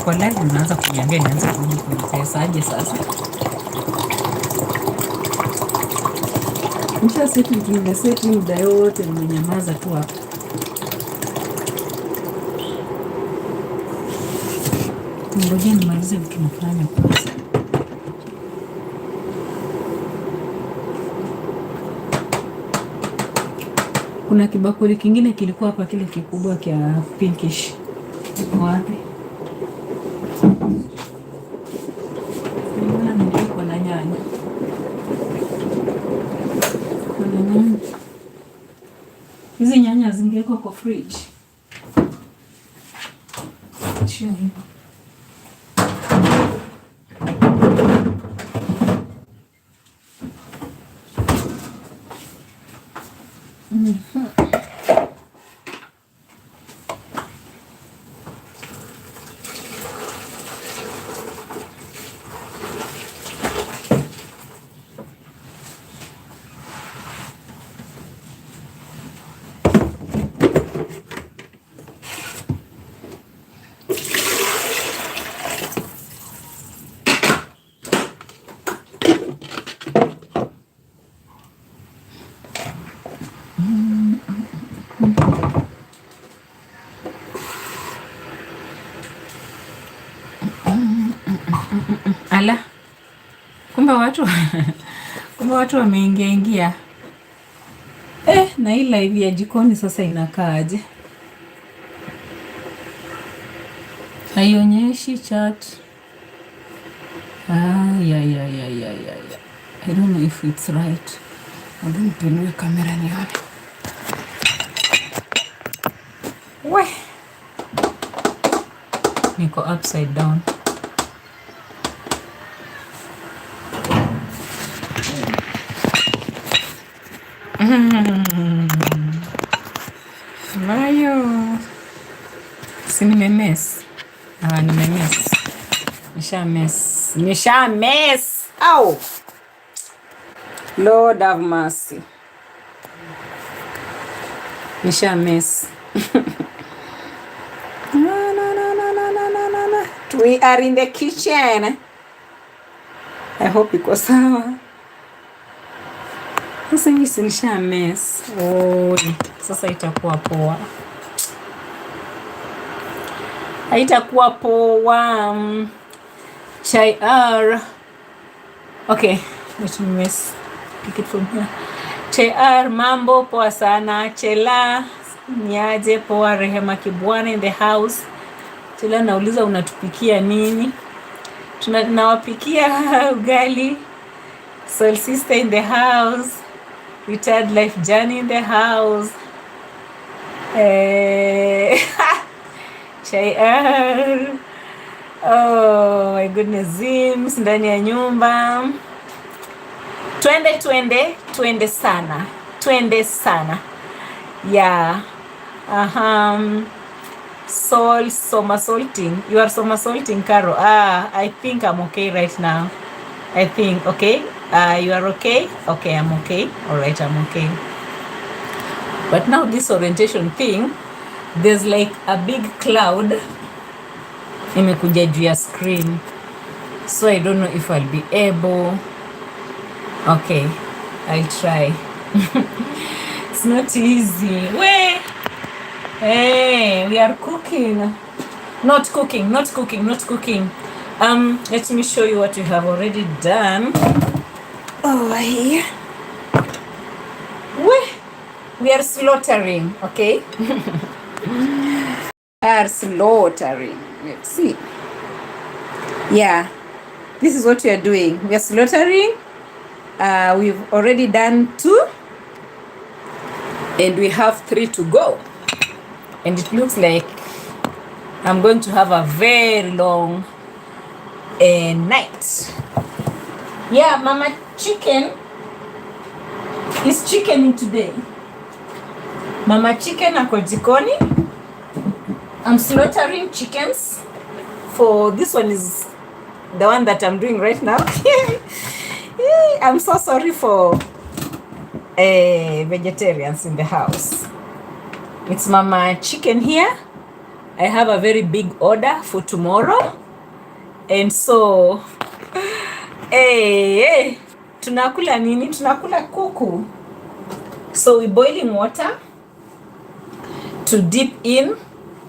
kwa live unaanza kuniambia nianze kurudi kwenye pesa aje sasa. Nisha seti nimeseti muda yote nimenyamaza tu hapa. Ngoja nimalize vitu nafanya kwanza. Kuna kibakuli kingine kilikuwa hapa, kile kikubwa kia pinkish. Iko wapi? Mbona niko na nyanya? Kuna nyanya. Hizi nyanya zingewekwa kwa fridge. Sio hivyo. Ala, kumbe watu wameingia. Na hii live ya jikoni sasa inakaaje? Haionyeshi chat. I don't know if it's right. Hebu nipinue kamera nione. Niko upside down. Mayo. Si nimemes. Nimemes. Nisha mess. Au. Lord have mercy. Nisha mess. No. We are in the kitchen. I hope iko sawa. Sasa hivi sinisha mess. Sasa itakuwa poa. Haitakuwa poa. Chai R. Okay, let me mess. Pick it from here. Chai R, mambo poa sana. Chela niaje poa. Rehema Kibwana in the house. Chela nauliza unatupikia nini? Tunawapikia ugali. Soul sister in the house. Retired life journey in the house. Chai R. Oh my goodness, Zims ndani ya nyumba. Twende sana. Yeah. Somersaulting. You are somersaulting, Caro. I think I'm okay right now. I think, okay. You are okay? Okay, I'm okay. All right, I'm okay. But now this orientation thing, there's like a big cloud imekuja juu ya screen. So I don't know if I'll be able. Okay, I'll try. It's not easy. Hey, we are cooking. Not cooking. Let me show you what we have already done. Here. We are slaughtering, okay? Let's see. Yeah, this is what we are doing. We are slaughtering. We've already done 2. And we have 3 to go. And it looks like I'm going to have a very long night. Yeah, Mama Chicken is chickening today. Mama Chicken ako jikoni. I'm slaughtering chickens. For this one is the one that I'm doing right now. I'm so sorry for vegetarians in the house. It's Mama Chicken here I have a very big order for tomorrow. And so, hey, tunakula nini? Tunakula kuku. So we're boiling water to dip in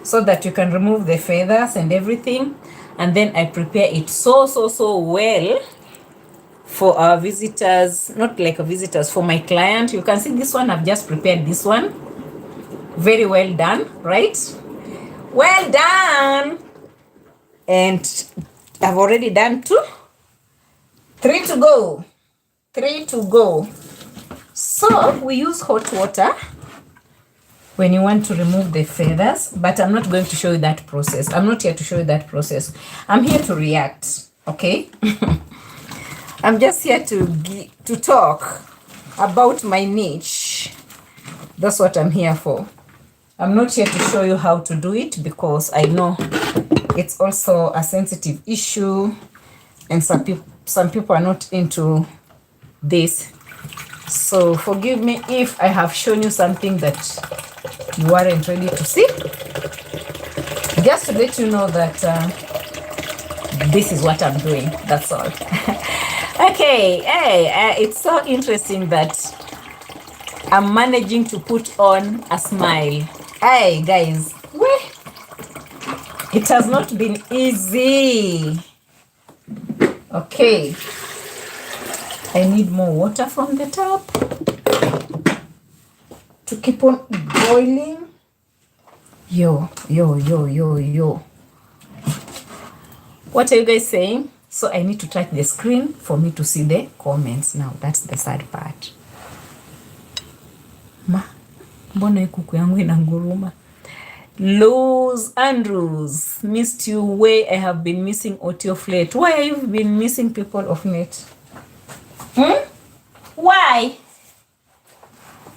so that you can remove the feathers and everything. And then I prepare it so well for our visitors, not like visitors, for my client. You can see this one, I've just prepared this one. Very well done, right? Well done. And I've already done 2. 3 to go. 3 to go. So we use hot water when you want to remove the feathers, but I'm not going to show you that process. I'm not here to show you that process. I'm here to react, okay? I'm just here to talk about my niche. That's what I'm here for. I'm not here to show you how to do it because I know it's also a sensitive issue and some people are not into this. So forgive me if I have shown you something that you weren't ready to see. Just to let you know that this is what I'm doing. That's all. Okay, hey, it's so interesting that I'm managing to put on a smile. Hey, guys, it has not been easy. Okay, I need more water from the tap to keep on boiling. Yo. What are you guys saying? So I need to touch the screen for me to see the comments now. That's the sad part. Mbona hii kuku yangu inanguruma? Los Andrews, missed you way. I have been missing Oti of late. Why have you been missing people of late? Why?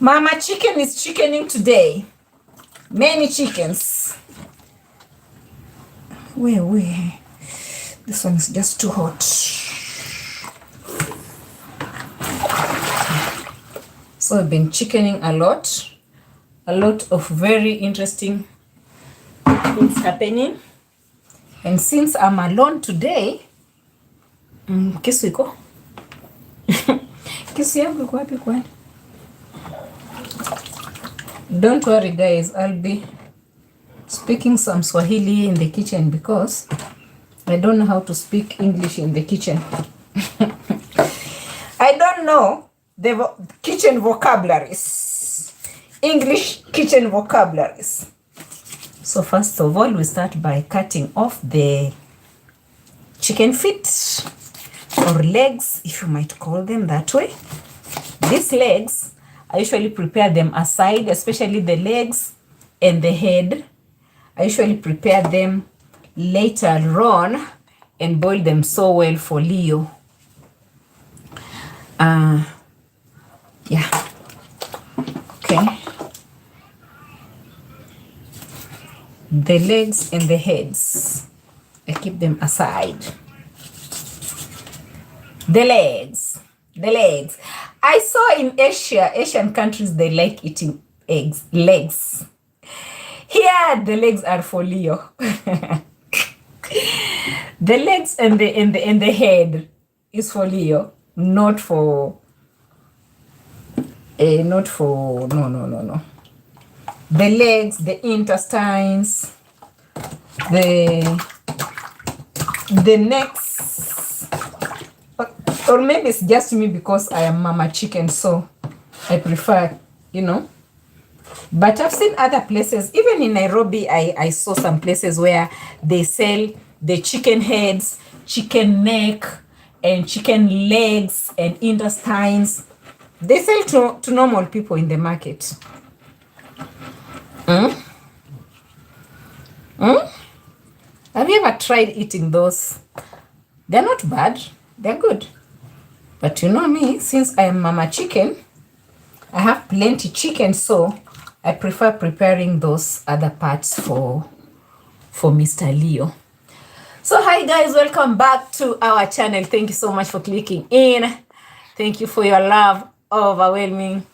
Mama Chicken is chickening today. Many chickens. Wait. This one is just too hot. So I've been chickening a lot. A lot of very interesting things happening. And since I'm alone today, kisu iko? Kisu yangu iko wapi kwani? Don't worry guys, I'll be speaking some Swahili in the kitchen because I don't know how to speak English in the kitchen. I don't know the kitchen vocabularies. English kitchen vocabularies. So first of all, we start by cutting off the chicken feet or legs, if you might call them that way. These legs, I usually prepare them aside, especially the legs and the head. I usually prepare them later on and boil them so well for Leo. Yeah. Okay. The legs and the heads, I keep them aside. The legs. I saw in Asian countries, they like eating legs. Here, the legs are for Leo. The legs and the head is for Leo, not for no. The legs, the intestines, the necks, or maybe it's just me because I am Mama Chicken, so I prefer, But I've seen other places, even in Nairobi, I saw some places where they sell the chicken heads, chicken neck, and chicken legs and intestines. They sell to normal people in the market. Have you ever tried eating those? They're not bad. They're good. But you know me, since I am Mama Chicken, I have plenty chicken, so I prefer preparing those other parts for Mr. Leo. So hi guys, welcome back to our channel. Thank you so much for clicking in. Thank you for your love, overwhelming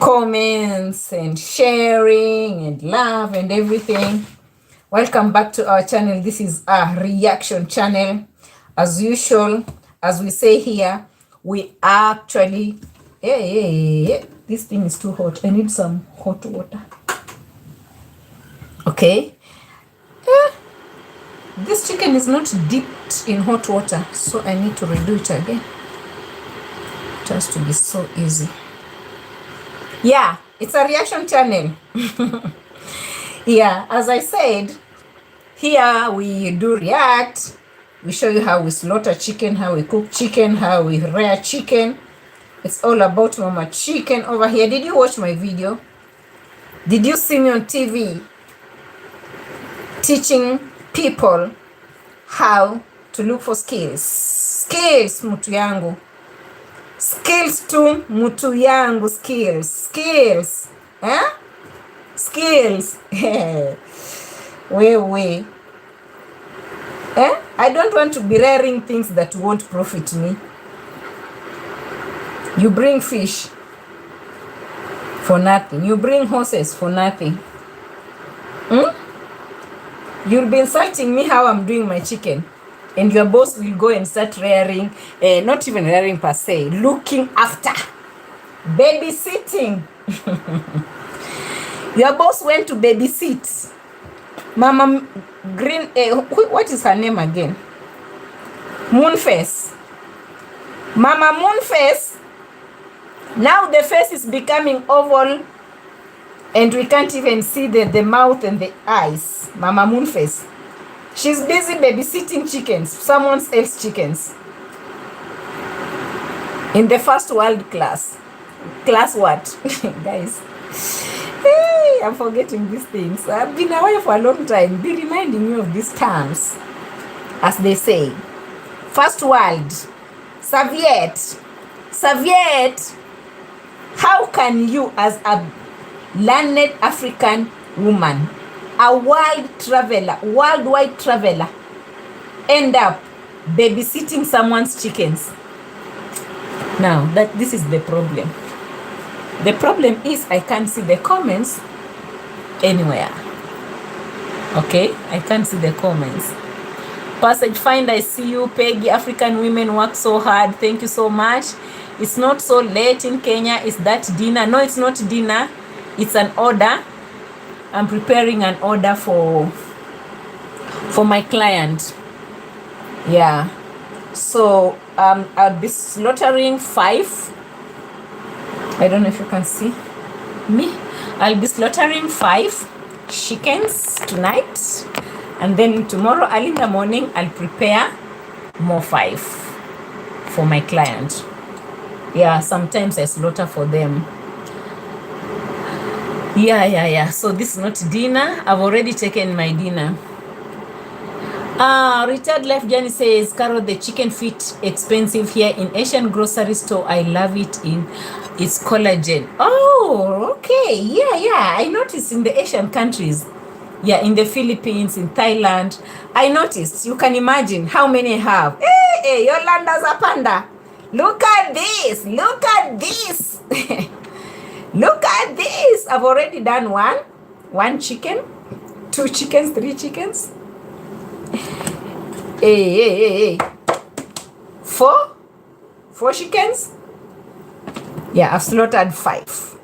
comments and sharing and love and everything. Welcome back to our channel. This is a reaction channel. As usual, as we say here, we actually this thing is too hot. I need some hot water. Okay. This chicken is not dipped in hot water, so I need to redo it again. It has to be so easy. Yeah, it's a reaction channel. Yeah, as I said, here we do react. We show you how we slaughter chicken, how we cook chicken, how we rear chicken. It's all about Mama Chicken over here. Did you watch my video? Did you see me on TV teaching people how to look for skills? Skills, mutu yangu. Skills tu, mutu yangu, skills. Skills. Eh? Skills. Wewe. Eh? I don't want to be rearing things that won't profit me. You bring fish for nothing. You bring horses for nothing. You'll be insulting me how I'm doing my chicken. And your boss will go and start rearing, not even rearing per se, looking after, babysitting. Your boss went to babysit. Mama Green, what is her name again? Moonface. Mama Moonface. Now the face is becoming oval and we can't even see the mouth and the eyes. Mama Moonface. She's busy babysitting chickens, someone else's chickens. In the first world class. Class what? Guys. Hey, I'm forgetting these things. I've been away for a long time. Be reminding me of these terms. As they say. First world. Soviet. Soviet. How can you, as a learned African woman, a worldwide traveler, end up babysitting someone's chickens? Now, this is the problem. The problem is I can't see the comments anywhere. Okay? I can't see the comments. Passage Find, I see you. Peggy, African women work so hard. Thank you so much. It's not so late in Kenya. Is that dinner? No, it's not dinner. It's an order. I'm preparing an order for my client. Yeah. So I'll be slaughtering 5. I don't know if you can see me. I'll be slaughtering 5 chickens tonight. And then tomorrow early in the morning, I'll prepare more 5 for my client. Yeah, sometimes I slaughter for them. Yeah. So this is not dinner. I've already taken my dinner. Retired Life Journey says, Carol, the chicken feet expensive here in Asian grocery store. I love it it's collagen. Oh, okay. Yeah. I noticed in the Asian countries. Yeah, in the Philippines, in Thailand. I noticed. You can imagine how many have. Hey, your land has a panda. Look at this. Look at this. Look at this. I've already done one chicken, 2 chickens, 3 chickens. Hey. 4 chickens. Yeah, I've slaughtered 5.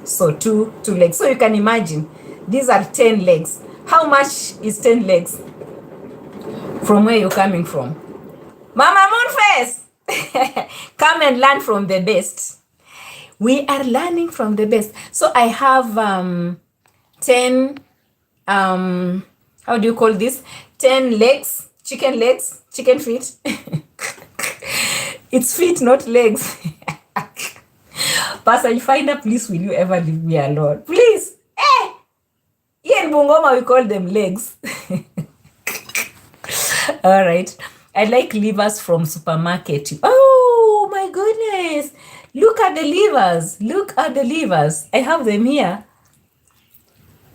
So 2 legs. So you can imagine, these are 10 legs. How much is 10 legs? From where you're coming from? Mama Moonface! Come and learn from the best. We are learning from the best. So I have 10 how do you call this? 10 legs, chicken feet. It's feet, not legs. Pastor Finder, please, will you ever leave me alone? Please. Here in Bungoma, we call them legs. All right. I like livers from supermarket. Oh, my goodness. Look at the livers. Look at the livers. I have them here.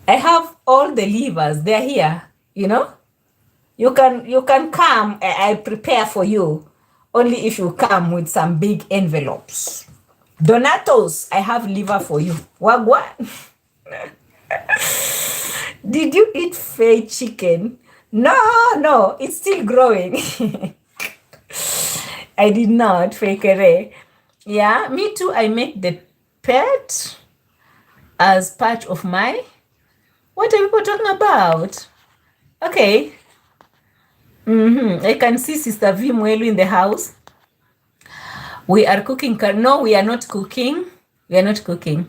I have all the livers. They're here. You know? You can come. I prepare for you. Only if you come with some big envelopes. Donatos, I have liver for you. Wagwan. Did you eat fake chicken? No, it's still growing. I did not, fake. Yeah, me too. I make the pet as part of my. What are people talking about? Okay. I can see Sister V Mwelu in the house. We are cooking. No, we are not cooking. We are not cooking.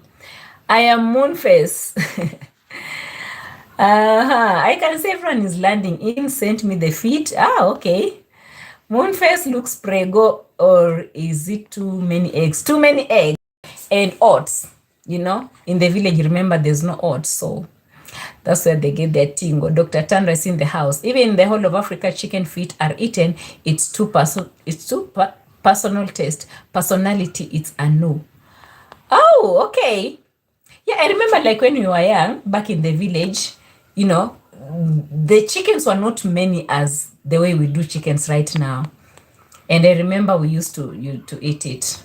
I am Moonface. I can see everyone is landing in. Sent me the feed. Okay. Moonface looks prego, or is it too many eggs? Too many eggs and oats. You know, in the village, remember, there's no oats, so that's where they get their tingo. Dr. Tandra is in the house. Even in the whole of Africa, chicken feet are eaten. It's too personal taste. Personality, it's a no. Oh, okay. Yeah, I remember like when we were young, back in the village, you know, the chickens were not many as the way we do chickens right now. And I remember we used to eat it.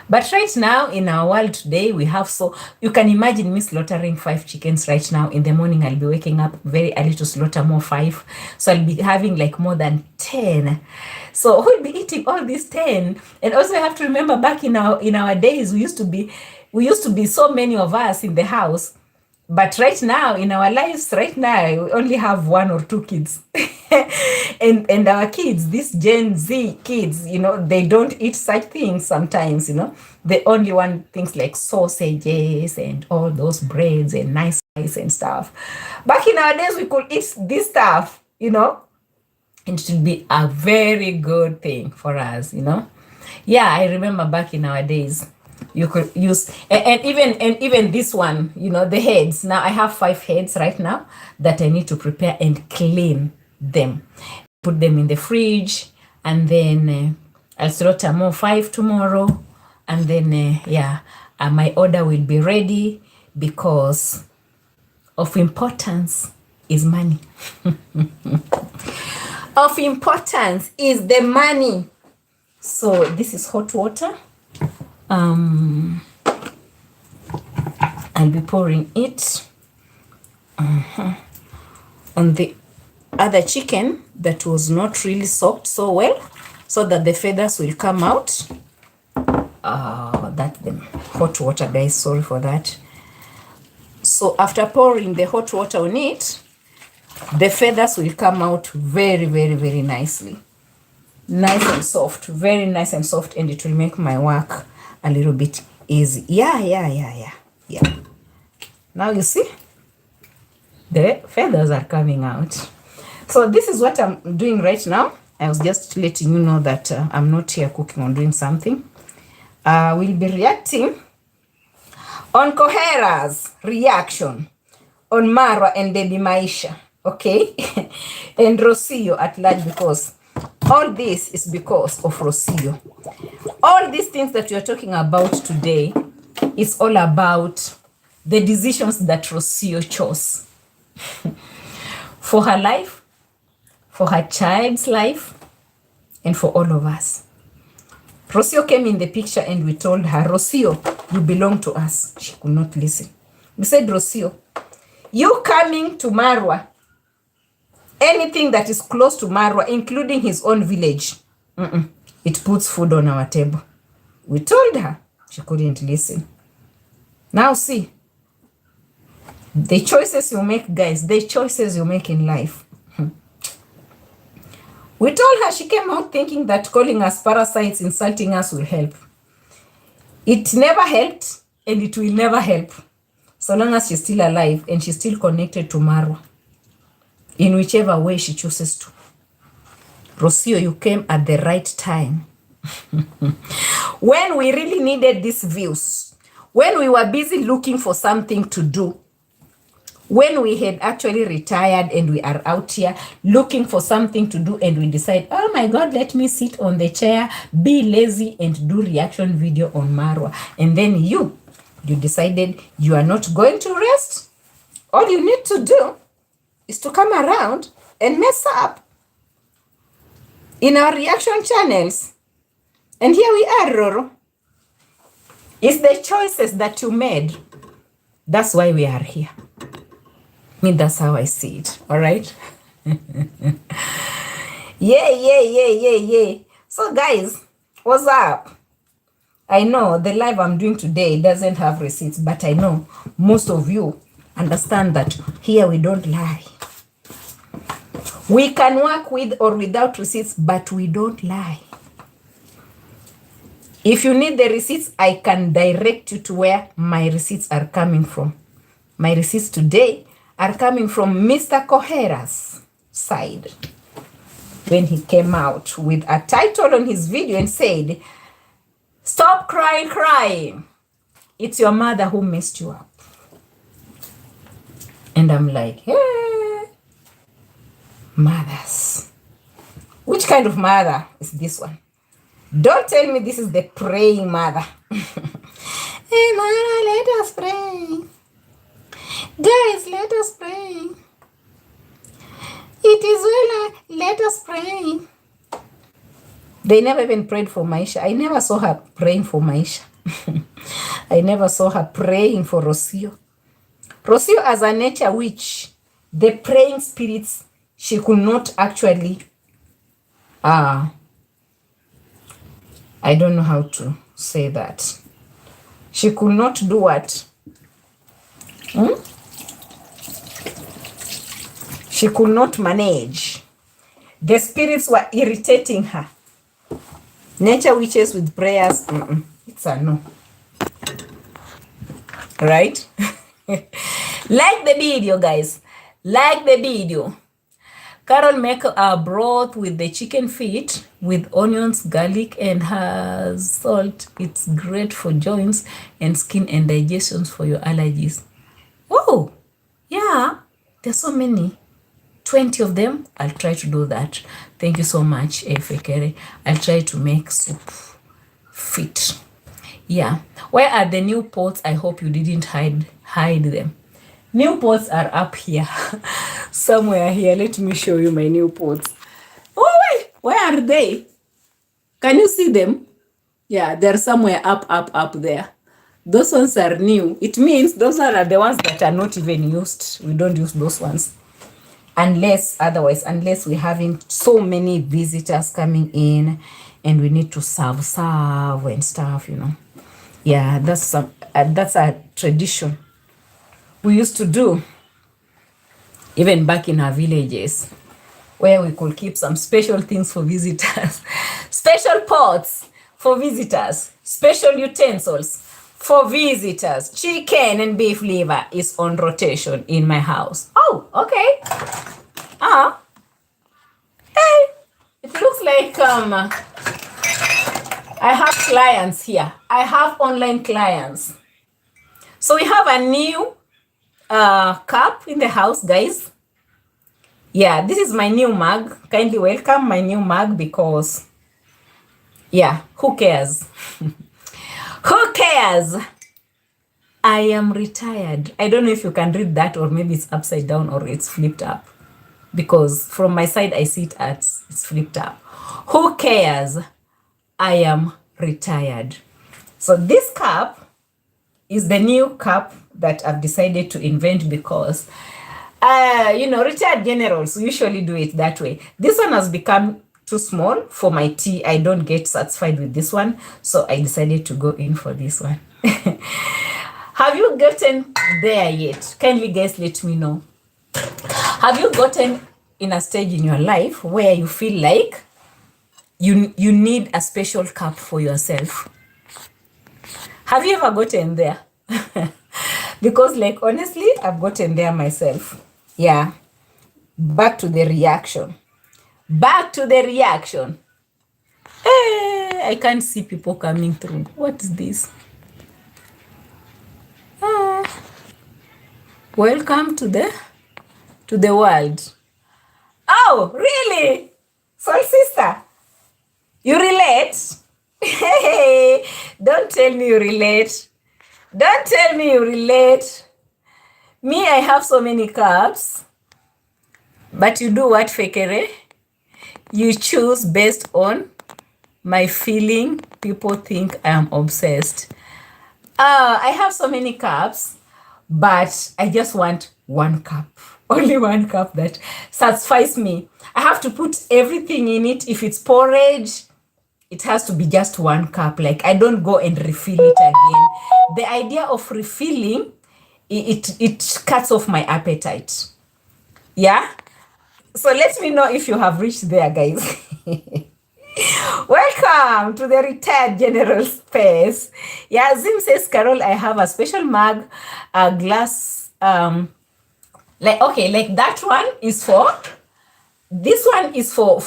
But right now, in our world today, we have, so you can imagine me slaughtering 5 chickens right now. In the morning, I'll be waking up very early to slaughter more 5. So I'll be having like more than 10. So who'll be eating all these 10? And also I have to remember back in our days, we used to be so many of us in the house. But right now, in our lives, right now, we only have 1 or 2 kids. and our kids, these Gen Z kids, you know, they don't eat such things sometimes, you know. They only want things like sausages and all those breads and nice rice and stuff. Back in our days, we could eat this stuff, you know. And it would be a very good thing for us, you know. Yeah, I remember back in our days, you could use, and even this one, you know, the heads. Now I have 5 heads right now that I need to prepare and clean them, put them in the fridge, and then I'll slaughter more 5 tomorrow, and then my order will be ready because of importance is money. Of importance is the money. So this is hot water. I'll be pouring it on the other chicken that was not really soaked so well, so that the feathers will come out. That's the hot water, guys. Sorry for that. So after pouring the hot water on it, the feathers will come out very, very, very nicely. Nice and soft, very nice and soft, and it will make my work a little bit easy. Yeah. Now you see, the feathers are coming out. So this is what I'm doing right now. I was just letting you know that I'm not here cooking or doing something. We'll be reacting on Kohera's reaction on Marwa and baby Maisha, okay? And Rocio at large, because all this is because of Rocio. All these things that we are talking about today is all about the decisions that Rocio chose for her life, for her child's life, and for all of us. Rocio came in the picture and we told her, Rocio, you belong to us. She could not listen. We said, Rocio, you coming to Marwa, anything that is close to Marwa, including his own village, it puts food on our table. We told her. She couldn't listen. Now see, the choices you make, guys, the choices you make in life. We told her, she came out thinking that calling us parasites, insulting us will help. It never helped, and it will never help, so long as she's still alive and she's still connected to Marwa, in whichever way she chooses to. Rocio, you came at the right time. When we really needed these views, when we were busy looking for something to do, when we had actually retired and we are out here looking for something to do, and we decide, oh my God, let me sit on the chair, be lazy, and do reaction video on Marwa. And then you decided you are not going to rest. All you need to do is to come around and mess up in our reaction channels. And here we are, Roro. It's the choices that you made. That's why we are here. That's how I see it. All right. Yeah. So guys, what's up? I know the live I'm doing today doesn't have receipts, but I know most of you understand that here we don't lie. We can work with or without receipts, but we don't lie. If you need the receipts, I can direct you to where my receipts are coming from. My receipts today are coming from Mr. Kohera's side. When he came out with a title on his video and said, "Stop crying. It's your mother who messed you up." And I'm like, hey, mothers. Which kind of mother is this one? Don't tell me this is the praying mother. Hey, mother, let us pray. Guys, let us pray. It is well, let us pray. They never even prayed for Maisha. I never saw her praying for Maisha. I never saw her praying for Rocio. Rocio, as a nature witch, the praying spirits, she could not actually, I don't know how to say that. She could not do what? She could not manage. The spirits were irritating her. Nature witches with prayers, it's a no. Right? Like the video, guys. Like the video. Qarol make a broth with the chicken feet with onions, garlic, and her salt. It's great for joints and skin and digestions for your allergies. Oh, yeah. There's so many. 20 of them. I'll try to do that. Thank you so much, Fekere. I'll try to make soup fit. Yeah. Where are the new pots? I hope you didn't hide them. New pots are up here. Somewhere here. Let me show you my new pots. Oh, wait. Where are they? Can you see them? Yeah, they're somewhere up there. Those ones are new. It means those are the ones that are not even used. We don't use those ones. Unless we're having so many visitors coming in and we need to serve and stuff, you know. Yeah, that's a tradition we used to do even back in our villages, where we could keep some special things for visitors. Special pots for visitors, special utensils for visitors. Chicken and beef liver is on rotation in my house. Oh, okay. Hey, it looks like I have clients here. I have online clients. So we have a new cup in the house, guys. Yeah, this is my new mug. Kindly welcome my new mug because, yeah, who cares? Who cares? I am retired. I don't know if you can read that, or maybe it's upside down or it's flipped up, because from my side I see it as it's flipped up. Who cares? I am retired. So this cup is the new cup that I've decided to invent because, retired generals usually do it that way. This one has become too small for my tea. I don't get satisfied with this one, so I decided to go in for this one. Have you gotten there yet? Kindly guys, let me know. Have you gotten in a stage in your life where you feel like you need a special cup for yourself? Have you ever gotten there? Because, like, honestly, I've gotten there myself. Yeah. Back to the reaction. I can't see people coming through. What is this? Welcome to the world. Oh, really? Soul sister, you relate? Hey, don't tell me you relate. Don't tell me you relate. Me, I have so many cups. But you do what, Fekere? You choose based on my feeling. People think I am obsessed. I have so many cups, but I just want one cup. Only one cup that satisfies me. I have to put everything in it. If it's porridge, it has to be just one cup. Like, I don't go and refill it again. The idea of refilling, it cuts off my appetite. Yeah? So let me know if you have reached there, guys. Welcome to the retired general space. Yeah, Zim says, Carol, I have a special mug, a glass, like that one is for, this one is for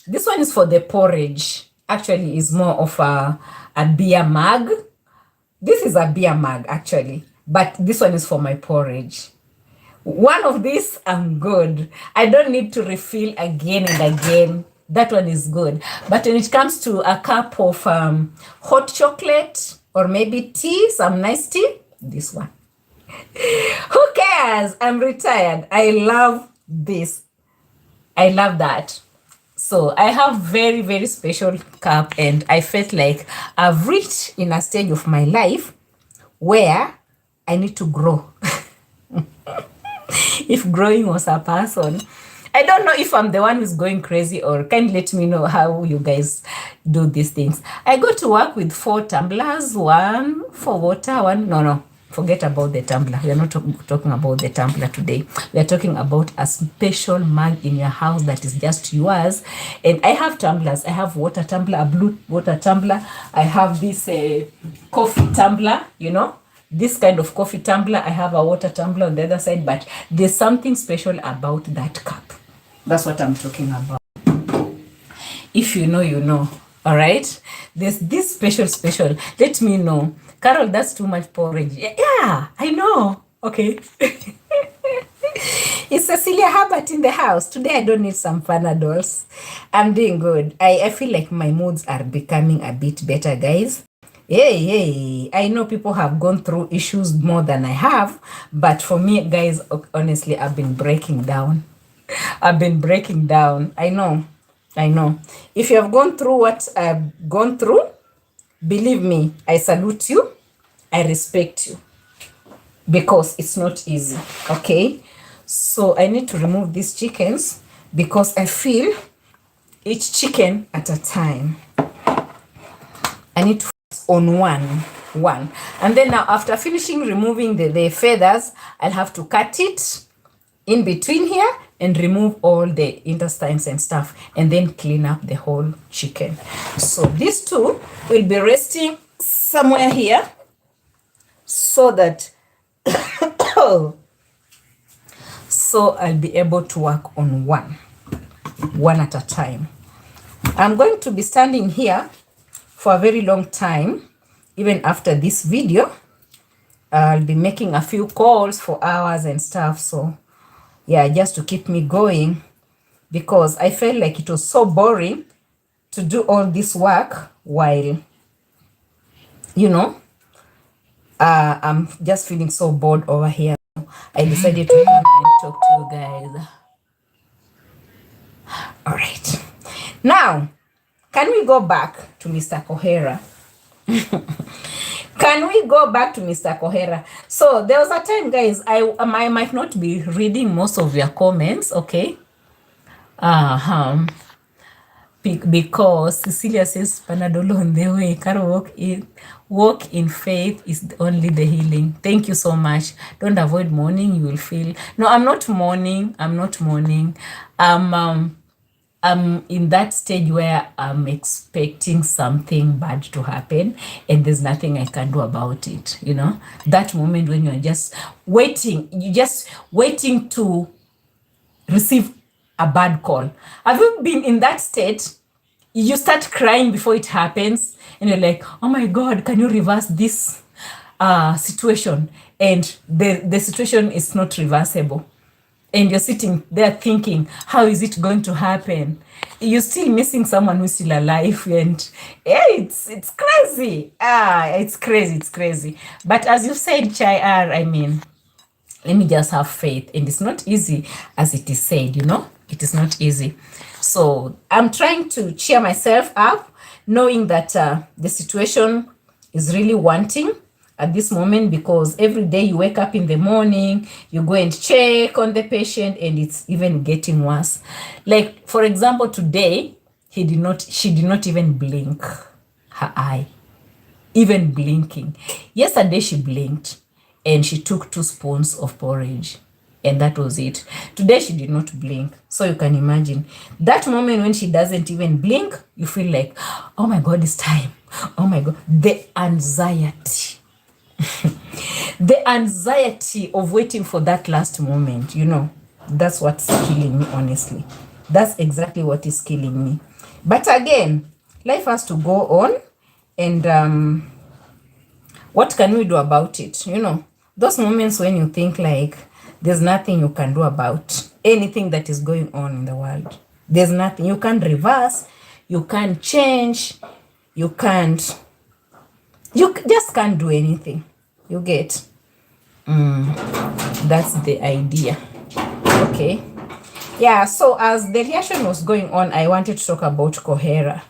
this one is for the porridge. Actually, is more of a beer mug. This is a beer mug, actually, but this one is for my porridge. One of these, I'm good. I don't need to refill again and again. That one is good. But when it comes to a cup of hot chocolate or maybe tea, some nice tea, this one. Who cares? I'm retired. I love this. I love that. So I have very, very special cup, and I felt like I've reached in a stage of my life where I need to grow. If growing was a person. I don't know if I'm the one who's going crazy, or can let me know how you guys do these things. I go to work with 4 tumblers, one for water, one, no, forget about the tumbler. We are not talking about the tumbler today. We are talking about a special mug in your house that is just yours. And I have tumblers. I have water tumbler, a blue water tumbler. I have this coffee tumbler, you know. This kind of coffee tumbler. I have a water tumbler on the other side, but there's something special about that cup. That's what I'm talking about. If you know, you know. All right? There's this special. Let me know. Carol, that's too much porridge. Yeah, I know. Okay. It's Cecilia Herbert in the house. Today I don't need some Panadols. I'm doing good. I feel like my moods are becoming a bit better, guys. Hey, I know people have gone through issues more than I have, but for me, guys, honestly, I've been breaking down. I've been breaking down. I know. If you have gone through what I've gone through, believe me, I salute you. I respect you, because it's not easy. Okay, so I need to remove these chickens because I feel each chicken at a time. I need to focus on one, and then now after finishing removing the feathers, I'll have to cut it in between here and remove all the intestines and stuff, and then clean up the whole chicken. So these two will be resting somewhere here, so that so I'll be able to work on one at a time. I'm going to be standing here for a very long time. Even after this video, I'll be making a few calls for hours and stuff. So yeah, just to keep me going, because I felt like it was so boring to do all this work while, you know, I'm just feeling so bored over here. I decided to come and talk to you guys. All right. Now, can we go back to Mr. Kohera? Can we go back to Mr. Kohera? So there was a time, guys, I might not be reading most of your comments, okay? Because Cecilia says Panadol on the way. Carol, walk in faith is only the healing. Thank you so much. Don't avoid mourning. You will feel. No, I'm not mourning. I'm in that stage where I'm expecting something bad to happen, and there's nothing I can do about it. You know, that moment when you're just waiting, to receive a bad call. Have you been in that state? You start crying before it happens, and you're like, oh my God, can you reverse this situation? And the situation is not reversible. And you're sitting there thinking, how is it going to happen? You're still missing someone who's still alive, and yeah, it's crazy. It's crazy. But as you said, Chai, I mean, let me just have faith. And it's not easy, as it is said, you know, it is not easy. So I'm trying to cheer myself up, knowing that the situation is really wanting at this moment, because every day you wake up in the morning, you go and check on the patient, and it's even getting worse. Like, for example, today, she did not even blink her eye, even blinking. Yesterday, she blinked, and she took 2 spoons of porridge, and that was it. Today, she did not blink. So you can imagine that moment when she doesn't even blink, you feel like, oh my God, it's time. Oh my God, the anxiety. The anxiety of waiting for that last moment, you know, that's what's killing me, honestly. That's exactly what is killing me. But again, life has to go on, and what can we do about it? You know, those moments when you think like there's nothing you can do about anything that is going on in the world. There's nothing you can't reverse, you can't change, you just can't do anything. You get? That's the idea. Okay. Yeah, so as the reaction was going on, I wanted to talk about Kohera.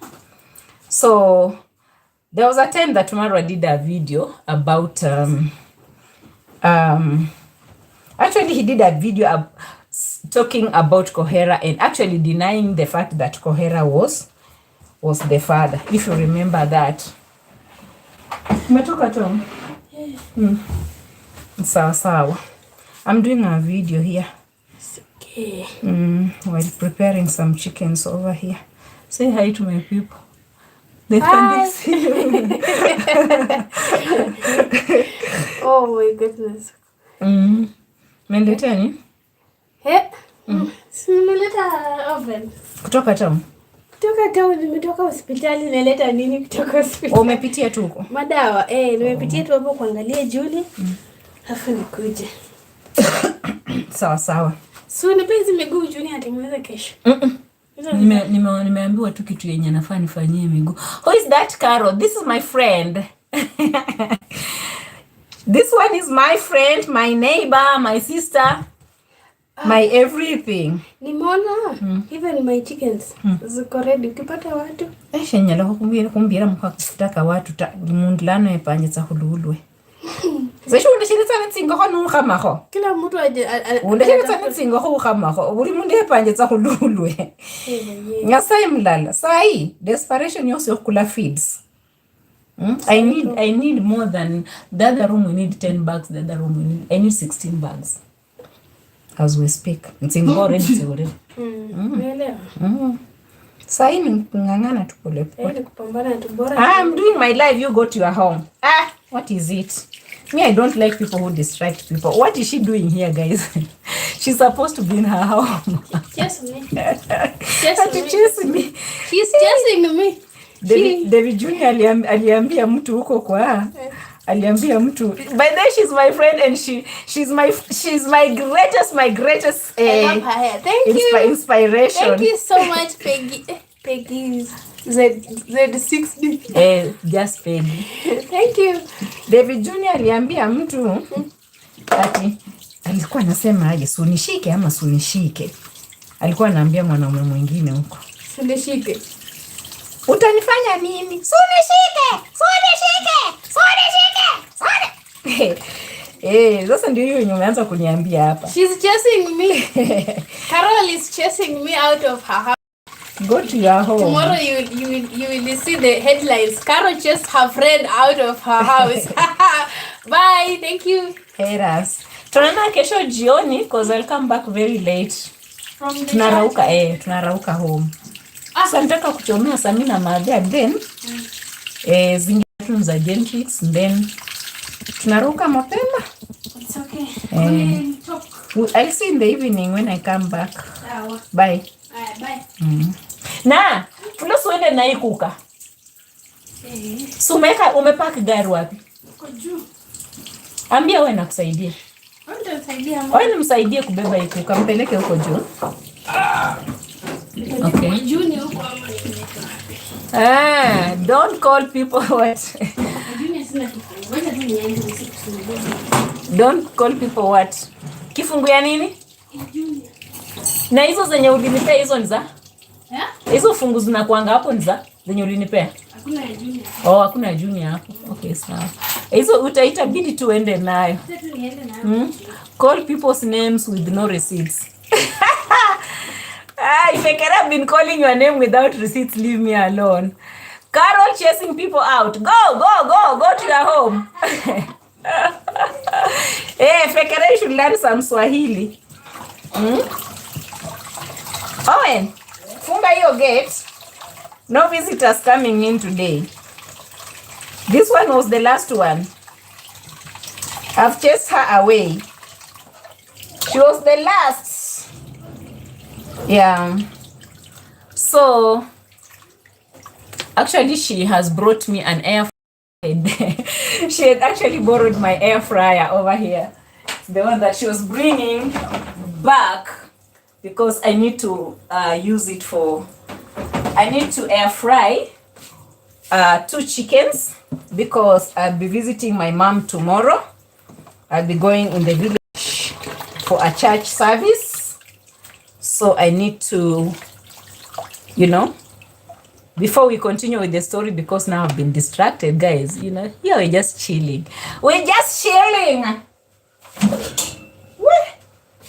So there was a time that Marwa did a video about actually he did a video talking about Kohera and actually denying the fact that Kohera was the father, if you remember that. Umetoka Tom? Sawa. I'm doing a video here. It's okay. While preparing some chickens over here. Say hi to my people. They can see you. Oh my goodness. Mendeta ni? Simeleta oven. Kutoka town? Kutoka town, nimetoka hospitali. Naleta nini kutoka hospitali? Umepitia tu huko? Madawa. Nimepitia tu hapo kuangalia Julie. Alafu nikuje. Sawa. So nipenzi miguu Julie atengeneza kesho. Nimeambiwa tu kitu yenye nafaa nifanyie miguu. Who is that Qarol? This is my friend. This one is my friend, my neighbor, my sister, my everything. Nimeona even my chickens ziko ready. Ukipata watu shenyala kumbira mukakutaka watu mundlano epanye za hululwe. Zesho undashirita nitsinga ho nukhamaho. Kila mtu aje undashirita nitsinga ho ukhamaho. Uri mundu epanye za hululwe. Ngasai mlala. Sai desperation yose yokula feeds. I need more than the other room. We need 10 bags. The other room I need 16 bags. As we speak. Nitsinga already. Sai ngangana tu pole pole. Kupambana tu bora. I'm doing my life, you go to your home. What is it? Me, I don't like people who distract people. What is she doing here, guys? She's supposed to be in her home. Chasing me. Chasing me. She's chasing me. David Junior aliambia mtu huko kwa aliambia mtu. By the way, she's my friend and she's my greatest Thank you. Inspiration. Thank you so much, Peggy. Peggy's Z6D. Just Peggy. Thank you. David Junior aliambia mtu ati alikuwa anasema aje sunishike ama sunishike. Alikuwa anaambia mwanaume mwingine huko. Sunishike. Utanifanya nini? Sunishike. Sasa ndio hiyo umeanza kuniambia hapa. She's chasing me. Qarol is chasing me out of her house. Go to your home. Tomorrow you will see the headlines. Qarol chased her friend out of her house. Bye. Thank you. Heras. Tunaona kesho jioni because I'll come back very late. Tunarauka home. Sasa nataka kuchomea Samina Madea then zingine za Gentrix then tunaruka mapema. It's okay. I'll see in the evening when I come back. Bye. Bye. Na, tulosu uende na hii kuka. So umepark gari wapi? Uko juu. Ambia wewe nakusaidia. Wewe nimsaidie kubeba hii kuka, mpeleke huko juu. Okay. Junior huko don't call people what? Junior sina kifungu. Ngoja tu niende nisikusumbue. Don't call people what? Kifungu ya nini? Junior. Na hizo zenye ulinipea hizo ni za? Yeah? Hizo fungu zinakuanga hapo ni za zenye ulinipea? Oh, hakuna junior hapo. Okay, sawa. Hizo utaitabidi tuende nayo. Call people's names with no receipts. If I have been calling your name without receipts, leave me alone. Qarol chasing people out. Go to your home. Hey, Fekere should learn some Swahili. Owen, funga your gate. No visitors coming in today. This one was the last one. I've chased her away. She was the last. Yeah. So, actually, she has brought me an air fryer. She had actually borrowed my air fryer over here. The one that she was bringing back because I need to use it for... I need to air fry 2 chickens because I'll be visiting my mom tomorrow. I'll be going in the village for a church service. So I need to, you know, before we continue with the story, because now I've been distracted, guys, you know, here we're just chilling. We're just chilling.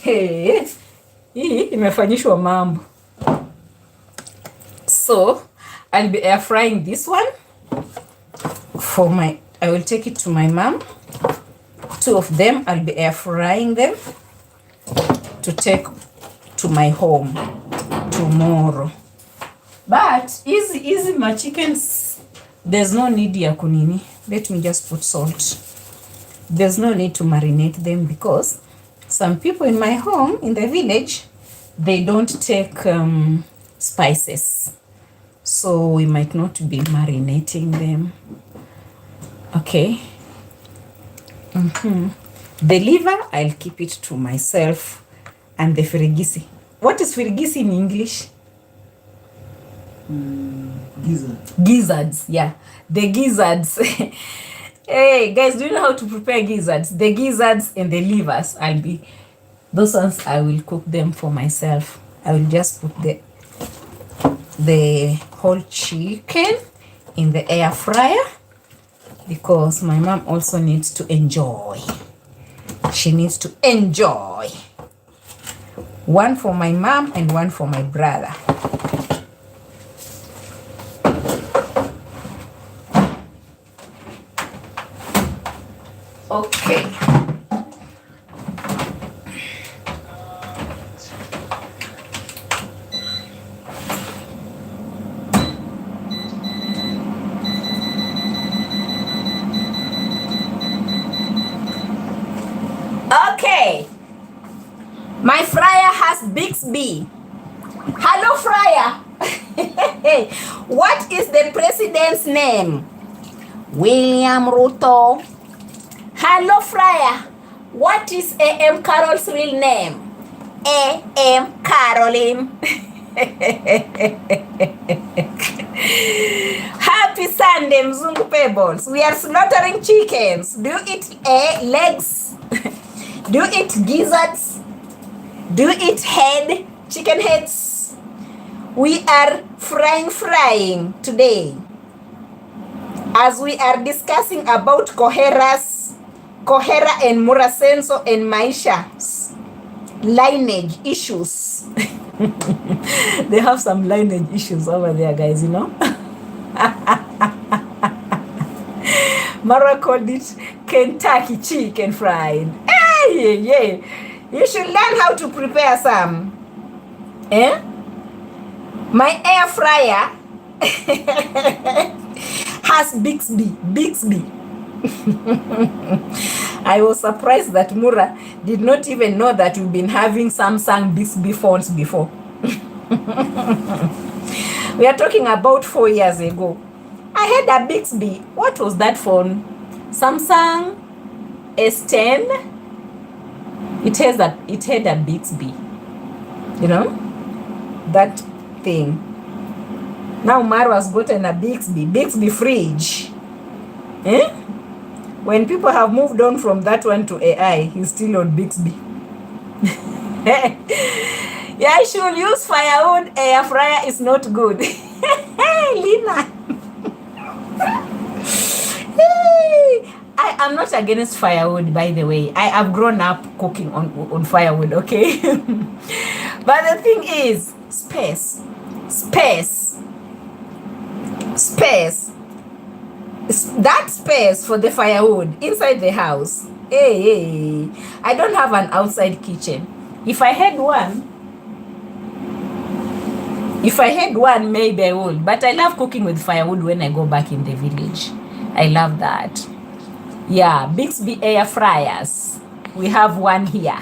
Hey, imefanyishwa mambo. So I'll be air frying this one for my, I will take it to my mom. 2 of them, I'll be air frying them to take to my home tomorrow. But easy my chickens, there's no need ya kunini. Let me just put salt. There's no need to marinate them because some people in my home in the village, they don't take spices. So we might not be marinating them. Okay. The liver, I'll keep it to myself. And the firigisi. What is firigisi in English? Gizzards, yeah. The gizzards. Hey, guys, do you know how to prepare gizzards? The gizzards and the livers, those ones, I will cook them for myself. I will just put the whole chicken in the air fryer because my mom also needs to enjoy. She needs to enjoy. One for my mom and one for my brother. Okay. Okay. My fryer has Bixby. Hello, fryer. What is the president's name? William Ruto. Hello, fryer. What is A.M Qarol's real name? A.M Qarol. Happy Sunday, Mzungu Pebbles. We are slaughtering chickens. Do you eat legs? Do you eat gizzards? Do you eat head? Chicken heads? We are frying today. As we are discussing about Kohera and Murasenso and Maisha's lineage issues. They have some lineage issues over there, guys, you know. Marwa called it Kentucky chicken fried. Hey, yeah. You should learn how to prepare some. Eh? My air fryer has Bixby. I was surprised that Mura did not even know that we've been having Samsung Bixby phones before. We are talking about 4 years ago. I had a Bixby. What was that phone? Samsung S10. It had a Bixby. You know? That thing. Now Marwa's gotten a Bixby fridge. Eh? When people have moved on from that one to AI, he's still on Bixby. Yeah, I should use firewood. Air fryer is not good. Lina. am not against firewood, by the way. I have grown up cooking on firewood, okay? But the thing is, space. That space for the firewood inside the house. Hey, I don't have an outside kitchen. If I had one, maybe I would. But I love cooking with firewood when I go back in the village. I love that. Yeah, Bixby air fryers. We have one here.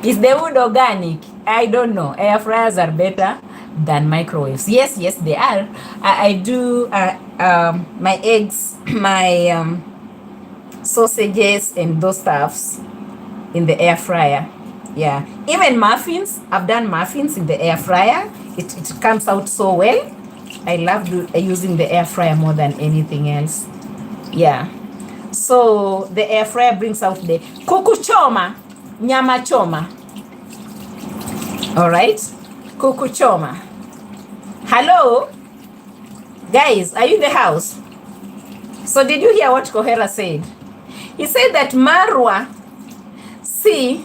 Is the wood organic? I don't know. Air fryers are better than microwaves. Yes, they are. I do my eggs, my sausages and those stuffs in the air fryer. Yeah, even muffins. I've done muffins in the air fryer. It comes out so well. I love using the air fryer more than anything else. Yeah, so the air fryer brings out the kuku choma, nyama choma. All right, kuku choma. Hello, guys, are you in the house? So did you hear what Kohera said? He said that Marwa, see,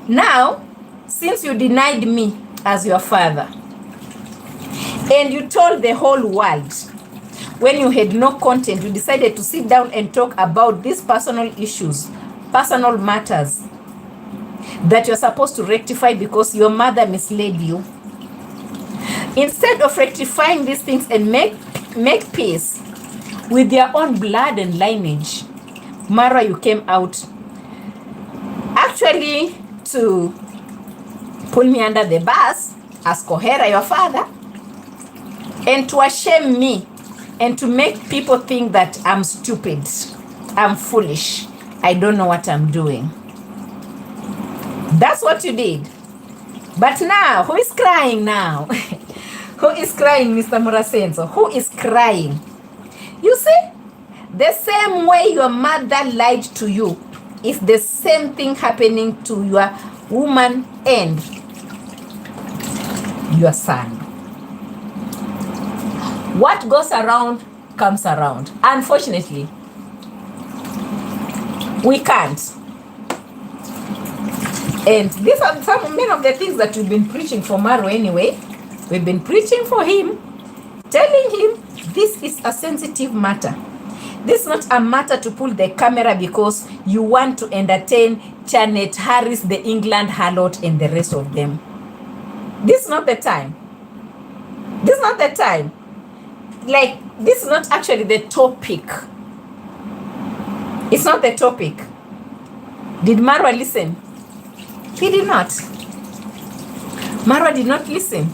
now, since you denied me as your father, and you told the whole world, when you had no content, you decided to sit down and talk about these personal issues, personal matters that you're supposed to rectify because your mother misled you. Instead of rectifying these things and make peace with their own blood and lineage, Marwa, you came out actually to pull me under the bus as Kohera, your father, and to shame me and to make people think that I'm stupid, I'm foolish, I don't know what I'm doing. That's what you did. But now, who is crying now? Who is crying, Mr. Murasenso? Who is crying? You see, the same way your mother lied to you is the same thing happening to your woman and your son. What goes around comes around. Unfortunately, we can't. And these are many of the things that we've been preaching for Marwa anyway. We've been preaching for him, telling him this is a sensitive matter. This is not a matter to pull the camera because you want to entertain Janet Harris, the England harlot, and the rest of them. This is not the time. This is not the time. Like, this is not actually the topic. It's not the topic. Did Marwa listen? He did not. Marwa did not listen.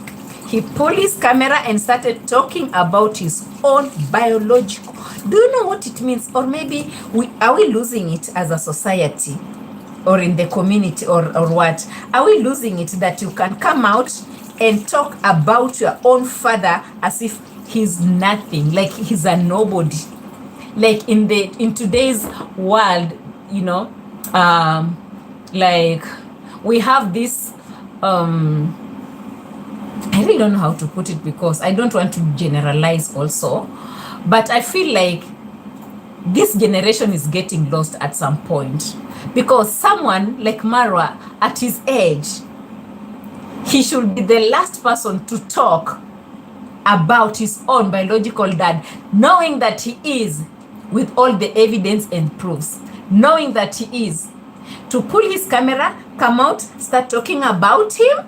He pulled his camera and started talking about his own biological. Do you know what it means? Or maybe are we losing it as a society or in the community or what? Are we losing it that you can come out and talk about your own father as if he's nothing, like he's a nobody? Like in today's world, you know, like we have this I really don't know how to put it because I don't want to generalize also, but I feel like this generation is getting lost at some point because someone like Marwa at his age, he should be the last person to talk about his own biological dad, knowing that he is, with all the evidence and proofs, knowing that he is, to pull his camera, come out, start talking about him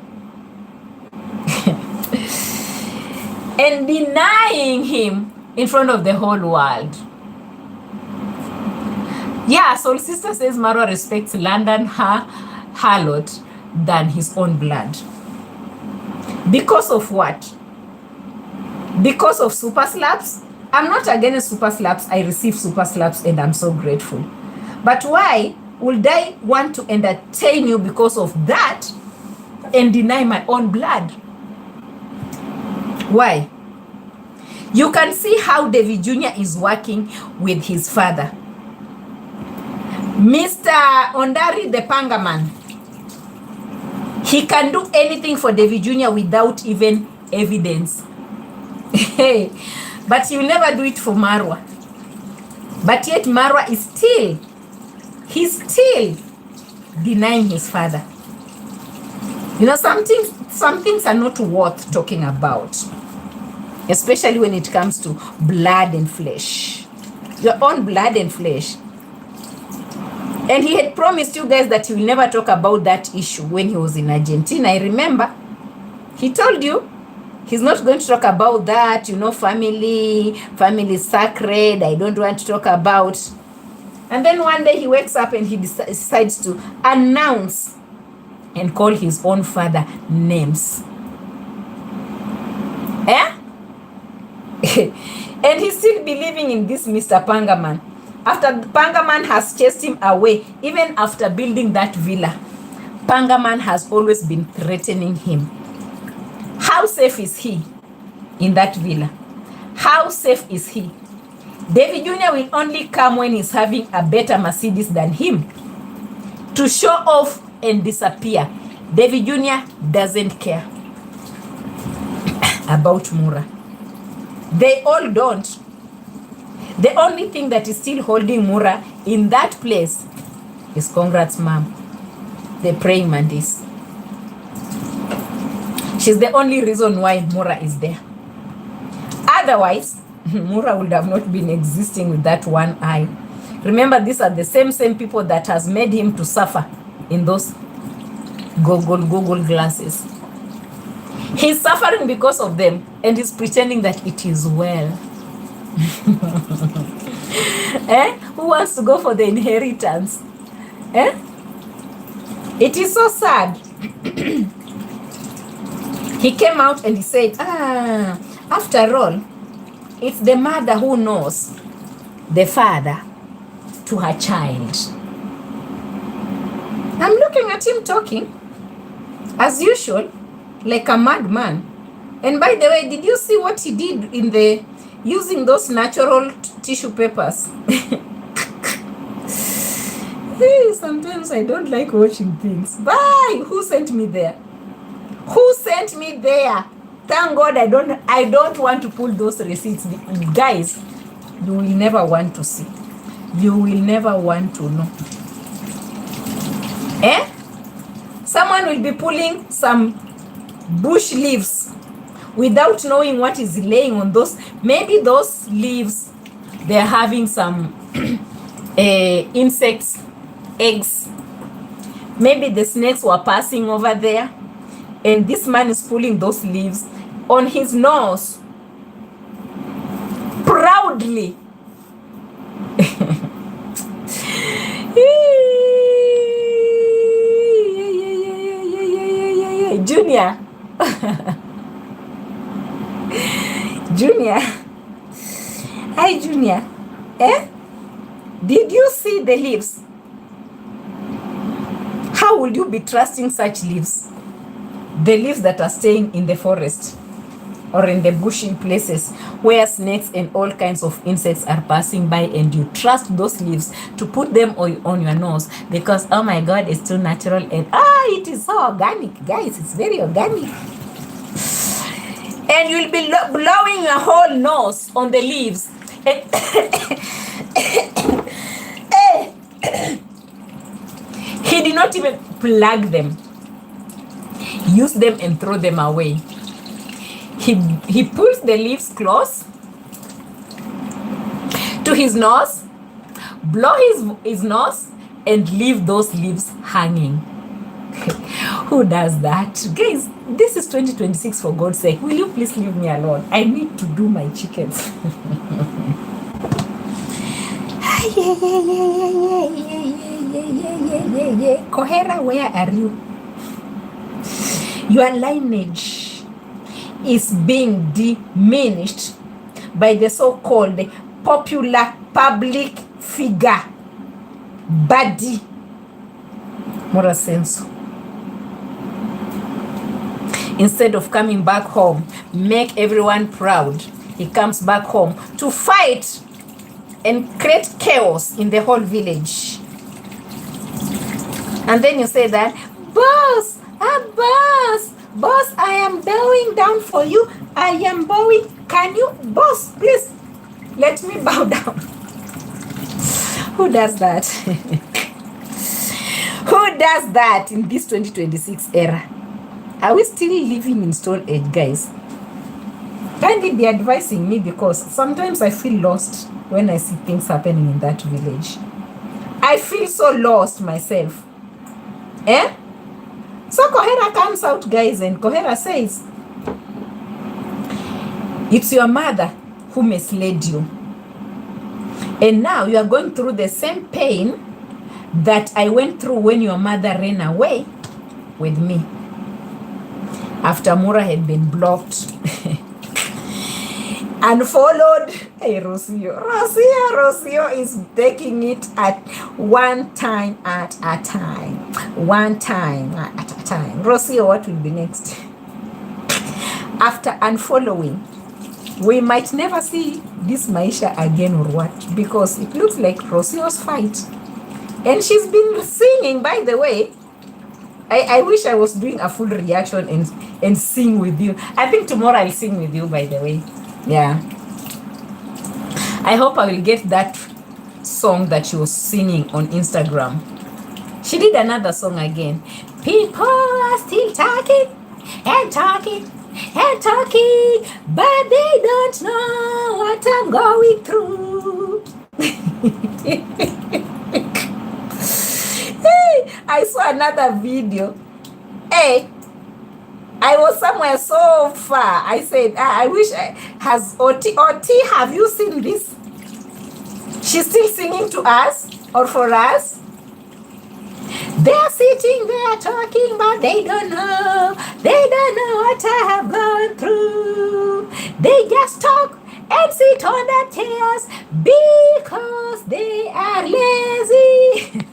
and denying him in front of the whole world. Yeah, Soul Sister says Marwa respects London harlot than his own blood. Because of what? Because of super slaps? I'm not against super slaps. I receive super slaps and I'm so grateful. But why would I want to entertain you because of that and deny my own blood? Why? You can see how David Jr. is working with his father. Mr. Ondari the Pangaman, he can do anything for David Jr. without even evidence. But he will never do it for Marwa. But yet Marwa is he's still denying his father. You know, some things are not worth talking about, especially when it comes to blood and flesh. Your own blood and flesh. And he had promised you guys that he will never talk about that issue when he was in Argentina. I remember he told you he's not going to talk about that, you know, family is sacred, I don't want to talk about. And then one day he wakes up and he decides to announce and call his own father names. Eh? And he's still believing in this Mr. Pangaman. After Pangaman has chased him away, even after building that villa, Pangaman has always been threatening him. How safe is he in that villa? How safe is he? David Jr. will only come when he's having a better Mercedes than him to show off and disappear. David Jr. doesn't care about Mura. They all don't. The only thing that is still holding Mura in that place is congrats mom, the praying mantis. She's the only reason why Mura is there. Otherwise, Mura would have not been existing with that one eye. Remember, these are the same people that has made him to suffer in those Google glasses. He's suffering because of them, and he's pretending that it is well. Who wants to go for the inheritance? It is so sad. He came out and he said, after all, it's the mother who knows the father to her child. I'm looking at him talking, as usual, like a madman. And by the way, did you see what he did in the using those natural tissue papers? Sometimes I don't like watching things. Bye! Who sent me there? Who sent me there? Thank God I don't want to pull those receipts. Guys, you will never want to see. You will never want to know. Someone will be pulling some bush leaves without knowing what is laying on those. Maybe those leaves, they're having some insects, eggs. Maybe the snakes were passing over there, and this man is pulling those leaves on his nose proudly. Junior. Junior. Hi, Junior. Did you see the leaves? How would you be trusting such leaves? The leaves that are staying in the forest or in the bushy places where snakes and all kinds of insects are passing by, and you trust those leaves to put them on your nose because, oh my God, it's too natural and it is so organic. Guys, it's very organic. And you'll be blowing your whole nose on the leaves. He did not even plug them, use them and throw them away. He pulls the leaves close to his nose, blow his nose, and leave those leaves hanging. Who does that? Guys, this is 2026, for God's sake. Will you please leave me alone? I need to do my chickens. Kohera, where are you? Your lineage is being diminished by the so-called popular public figure body. More sense. Instead of coming back home, make everyone proud, he comes back home to fight and create chaos in the whole village. And then you say that, boss, boss, I am bowing down for you. I am bowing. Can you, boss, please, let me bow down. Who does that? Who does that in this 2026 era? Are we still living in stone age, guys? Kindly be advising me, because sometimes I feel lost when I see things happening in that village. I feel so lost myself. So Kohera comes out, guys, and Kohera says, it's your mother who misled you. And now you are going through the same pain that I went through when your mother ran away with me. After Mura had been blocked. Unfollowed. Hey, Rocio is taking it at one time at a time. One time at a time. Rocio, what will be next? After unfollowing, we might never see this Maisha again or what, because it looks like Rocio's fight. And she's been singing, by the way. I wish I was doing a full reaction and sing with you. I think tomorrow I'll sing with you, by the way. Yeah. I hope I will get that song that she was singing on Instagram. She did another song again. People are still talking and talking and talking, but they don't know what I'm going through. Hey, I saw another video. Hey, I was somewhere so far. I said, I wish has OT, have you seen this? She's still singing to us or for us. They're sitting there talking, but they don't know. They don't know what I have gone through. They just talk and sit on their chairs because they are lazy.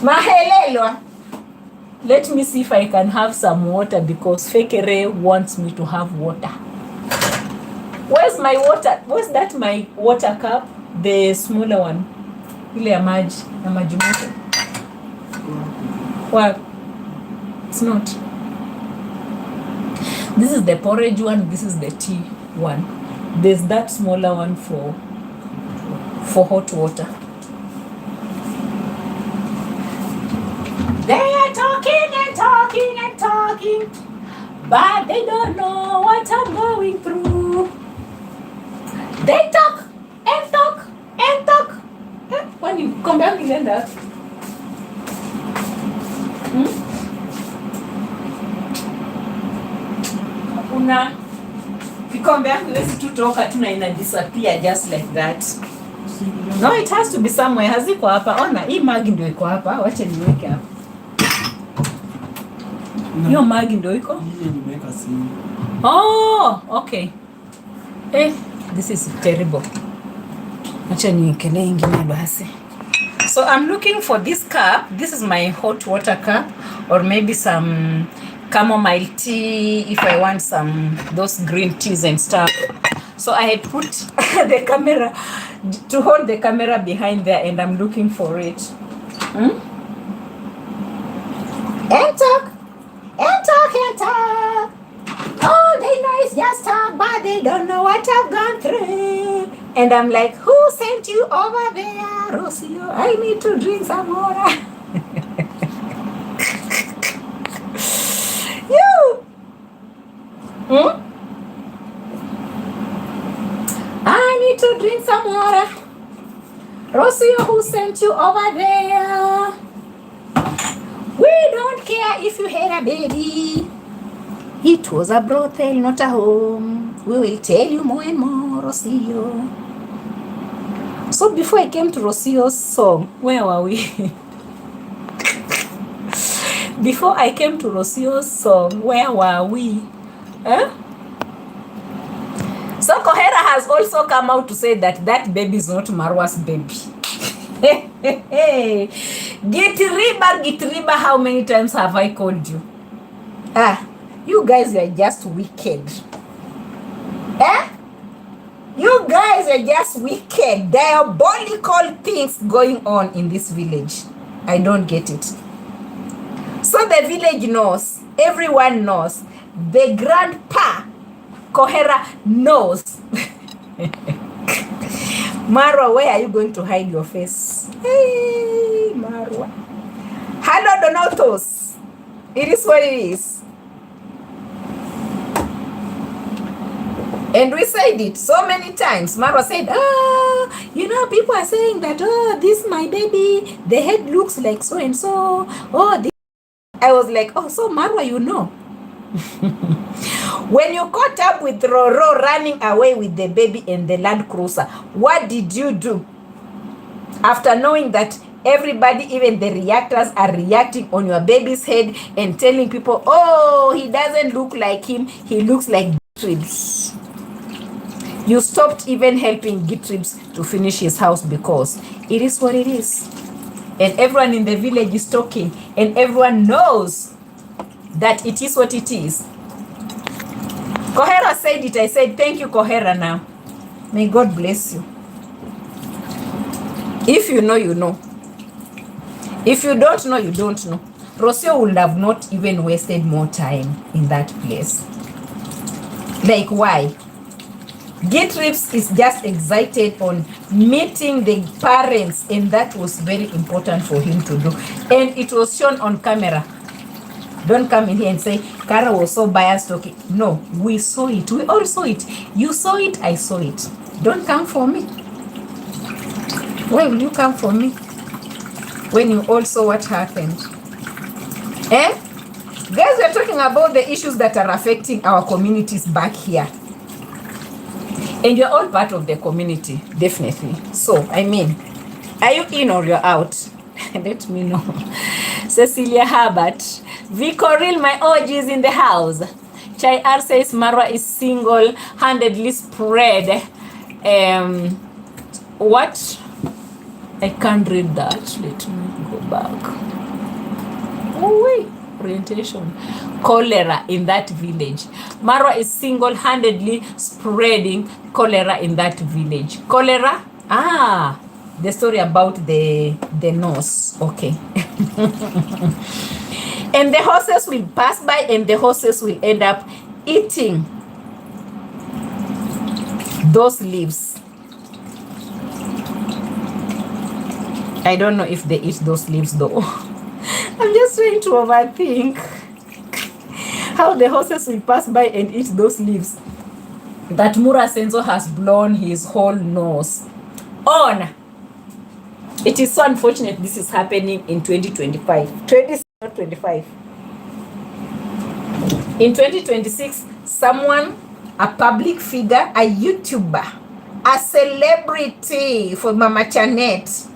Mahelelo. Let me see if I can have some water, because Fekere wants me to have water. Where's my water? Where's that my water cup? The smaller one. Ile ya maji moto. What? It's not. This is the porridge one. This is the tea one. There's that smaller one for hot water. They are talking and talking and talking, but they don't know what I'm going through. They talk and talk and talk. When you come back, you end up. Hakuna. Kikombe yangu iwezi tu toka tu na ina disappear just like that. No, it has to be somewhere. Haziko hapa. Ona, hii magi ndio iko hapa. Wacha niweke hapa. Hiyo magi ndio iko? Oh, okay. This is terrible. Wacha niwekele ingine basi. So I'm looking for this cup. This is my hot water cup, or maybe some chamomile tea if I want some those green teas and stuff. So I had put the camera to hold the camera behind there, and I'm looking for it. And talk and talk and talk. Oh, they know it's just talk, but they don't know what I've gone through. And I'm like, who sent you over there, Rocio? I need to drink some water. You. I need to drink some water. Rocio, who sent you over there? We don't care if you had a baby. It was a brothel, not a home. We will tell you more and more, Rocio. So before I came to Rocio's song, where were we? Before I came to Rocio's song, where were we? So Kohera has also come out to say that that baby is not Marwa's baby. Gitiriba, how many times have I called you? You guys are just wicked. You guys are just wicked. Diabolical things going on in this village. I don't get it. So the village knows. Everyone knows. The grandpa, Kohera, knows Marwa, where are you going to hide your face? Hey, Marwa. Hello, Donatos. It is what it is. And we said it so many times. Marwa said, people are saying that, this my baby, the head looks like so and so. This. I was like, so Marwa, you know. When you caught up with Roro running away with the baby in the Land Cruiser, what did you do? After knowing that everybody, even the reactors, are reacting on your baby's head and telling people, he doesn't look like him, he looks like Gitribs. You stopped even helping Gitribs to finish his house because it is what it is. And everyone in the village is talking, and everyone knows that it is what it is. Kohera said it. I said, thank you, Kohera, now. May God bless you. If you know, you know. If you don't know, you don't know. Rocio would have not even wasted more time in that place. Like, why? Gitribs is just excited on meeting the parents, and that was very important for him to do. And it was shown on camera. Don't come in here and say, Kara was so biased talking. No, we saw it. We all saw it. You saw it, I saw it. Don't come for me. Why will you come for me when you all saw what happened? Guys, we're talking about the issues that are affecting our communities back here. And you're all part of the community, definitely. So, I mean, are you in or you're out? Let me know. Cecilia Herbert. Vicoril, my OG is in the house. Chai R says Marwa is single-handedly spread. What? I can't read that. Let me go back. Oh, wait. Orientation. Cholera in that village. Marwa is single-handedly spreading cholera in that village. Cholera? The story about the nose. Okay. And the horses will pass by, and the horses will end up eating those leaves. I don't know if they eat those leaves though. I'm just trying to overthink how the horses will pass by and eat those leaves that Mura Senzo has blown his whole nose on. It is so unfortunate this is happening in 2025. Not 25. In 2026, someone, a public figure, a YouTuber, a celebrity for Mama Chanet.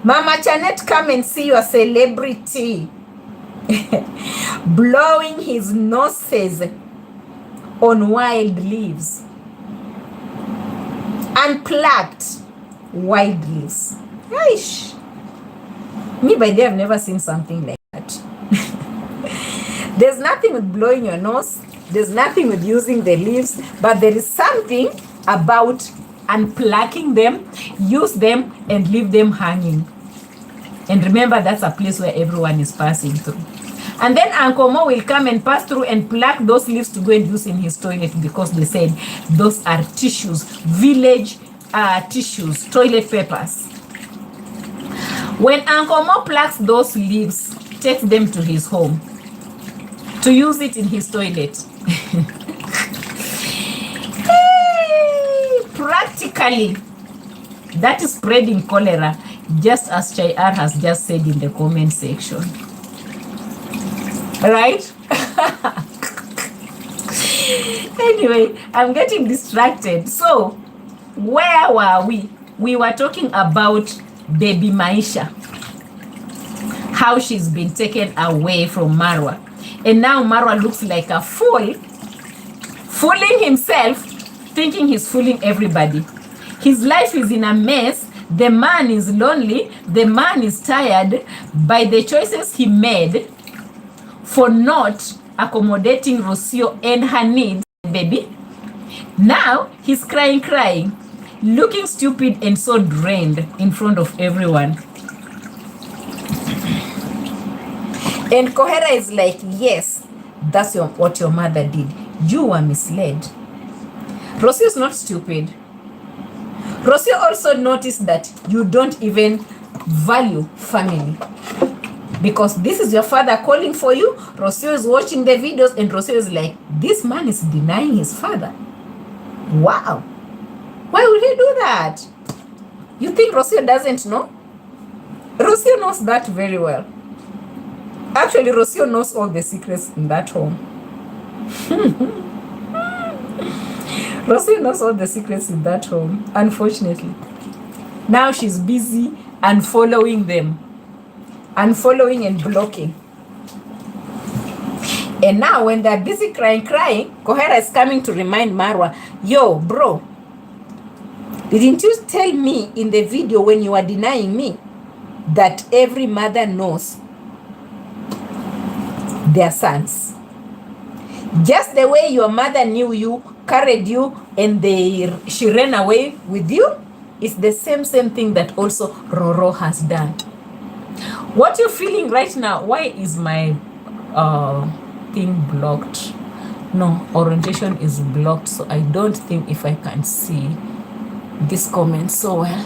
Mama Chanet, come and see your celebrity blowing his noses on wild leaves. Unplucked wild leaves. Aish. Me, by day, I've never seen something like that. There's nothing with blowing your nose. There's nothing with using the leaves. But there is something about unplucking them, use them, and leave them hanging. And remember, that's a place where everyone is passing through. And then Uncle Mo will come and pass through and pluck those leaves to go and use in his toilet because they said those are tissues, village tissues, toilet papers. When Uncle Mo plucks those leaves, takes them to his home to use it in his toilet. Hey, practically, that is spreading cholera, just as Chai R has just said in the comment section. Right? Anyway, I'm getting distracted. So, where were we? We were talking about baby Maisha, how she's been taken away from Marwa, and now Marwa looks like a fool, fooling himself, thinking he's fooling everybody. His life is in a mess. The man is lonely. The man is tired by the choices he made for not accommodating Rocio and her needs, baby. Now he's crying, looking stupid and so drained in front of everyone. And Kohera is like, yes, that's what your mother did. You were misled. Rocio is not stupid. Rocio also noticed that you don't even value family. Because this is your father calling for you. Rocio is watching the videos and Rocio is like, this man is denying his father. Wow. Why would he do that? You think Rocio doesn't know? Rocio knows that very well. Actually, Rocio knows all the secrets in that home. Rocio knows all the secrets in that home, unfortunately. Now she's busy unfollowing them. Unfollowing and blocking. And now when they're busy crying, Kohera is coming to remind Marwa, yo, bro, didn't you tell me in the video when you were denying me that every mother knows their sons? Just the way your mother knew you, carried you, and she ran away with you, is the same thing that also Roro has done. What you're feeling right now, why is my thing blocked? No, orientation is blocked, so I don't think if I can see this comment so well.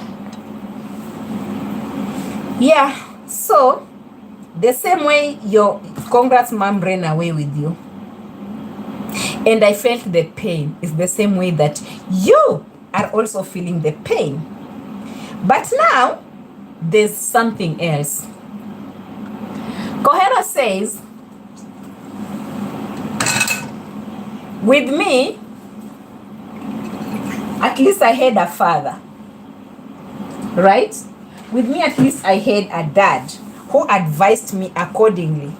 Yeah, so the same way your congrats mom ran away with you, and I felt the pain, is the same way that you are also feeling the pain. But now there's something else. Kohera says, with me, at least I had a father, right? With me, at least I had a dad who advised me accordingly.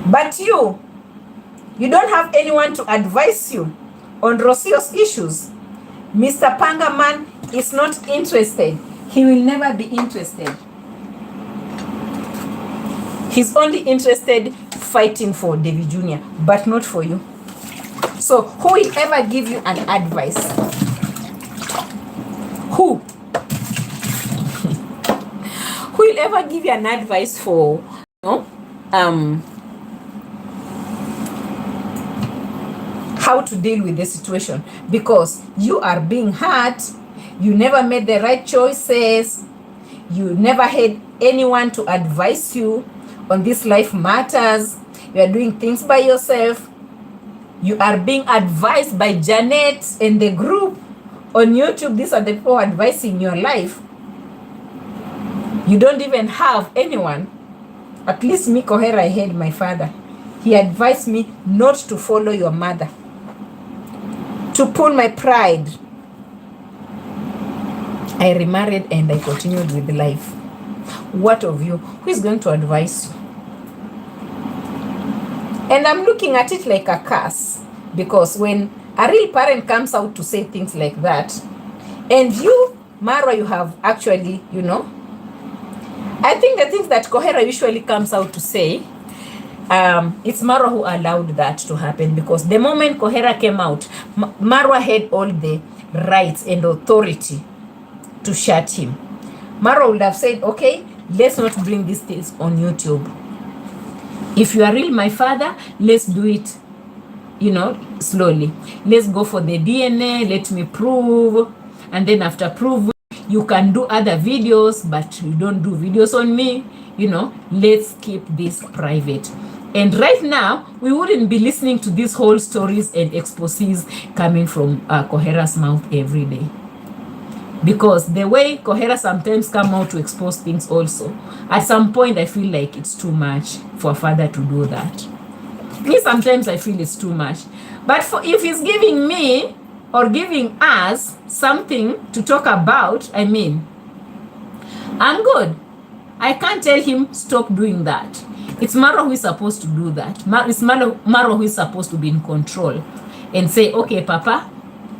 But you don't have anyone to advise you on Rocio's issues. Mr. Pangaman is not interested. He will never be interested. He's only interested fighting for David Jr., but not for you. So who will ever give you an advice? Who? Who will ever give you an advice for, how to deal with the situation? Because you are being hurt. You never made the right choices. You never had anyone to advise you on this life matters. You are doing things by yourself. You are being advised by Janet and the group on YouTube. These are the people advising your life. You don't even have anyone. At least me, Kohera, I had my father. He advised me not to follow your mother, to pull my pride. I remarried and I continued with life. What of you? Who is going to advise you? And I'm looking at it like a curse, because when a real parent comes out to say things like that, and you, Marwa, you have actually, I think the things that Kohera usually comes out to say, it's Marwa who allowed that to happen, because the moment Kohera came out, Marwa had all the rights and authority to shut him. Marwa would have said, okay, let's not bring these things on YouTube. If you are really my father, let's do it, slowly. Let's go for the DNA, let me prove, and then after proving, you can do other videos, but you don't do videos on me, let's keep this private. And right now, we wouldn't be listening to these whole stories and exposes coming from Kohera's mouth every day. Because the way Kohera sometimes come out to expose things also, at some point I feel like it's too much for a father to do that. Me, sometimes I feel it's too much. But if he's giving me or giving us something to talk about, I'm good. I can't tell him stop doing that. It's Marwa who is supposed to do that. It's Marwa who is supposed to be in control and say, okay, Papa,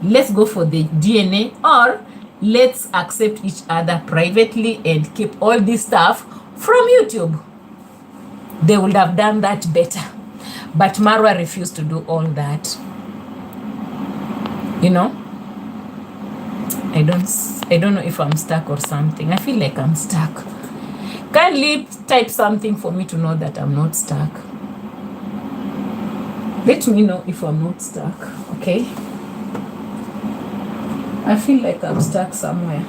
let's go for the DNA, or let's accept each other privately and keep all this stuff from YouTube. They would have done that better. But Marwa refused to do all that. I don't know if I'm stuck or something. I feel like I'm stuck. Kindly type something for me to know that I'm not stuck. Let me know if I'm not stuck, okay? I feel like I'm stuck somewhere.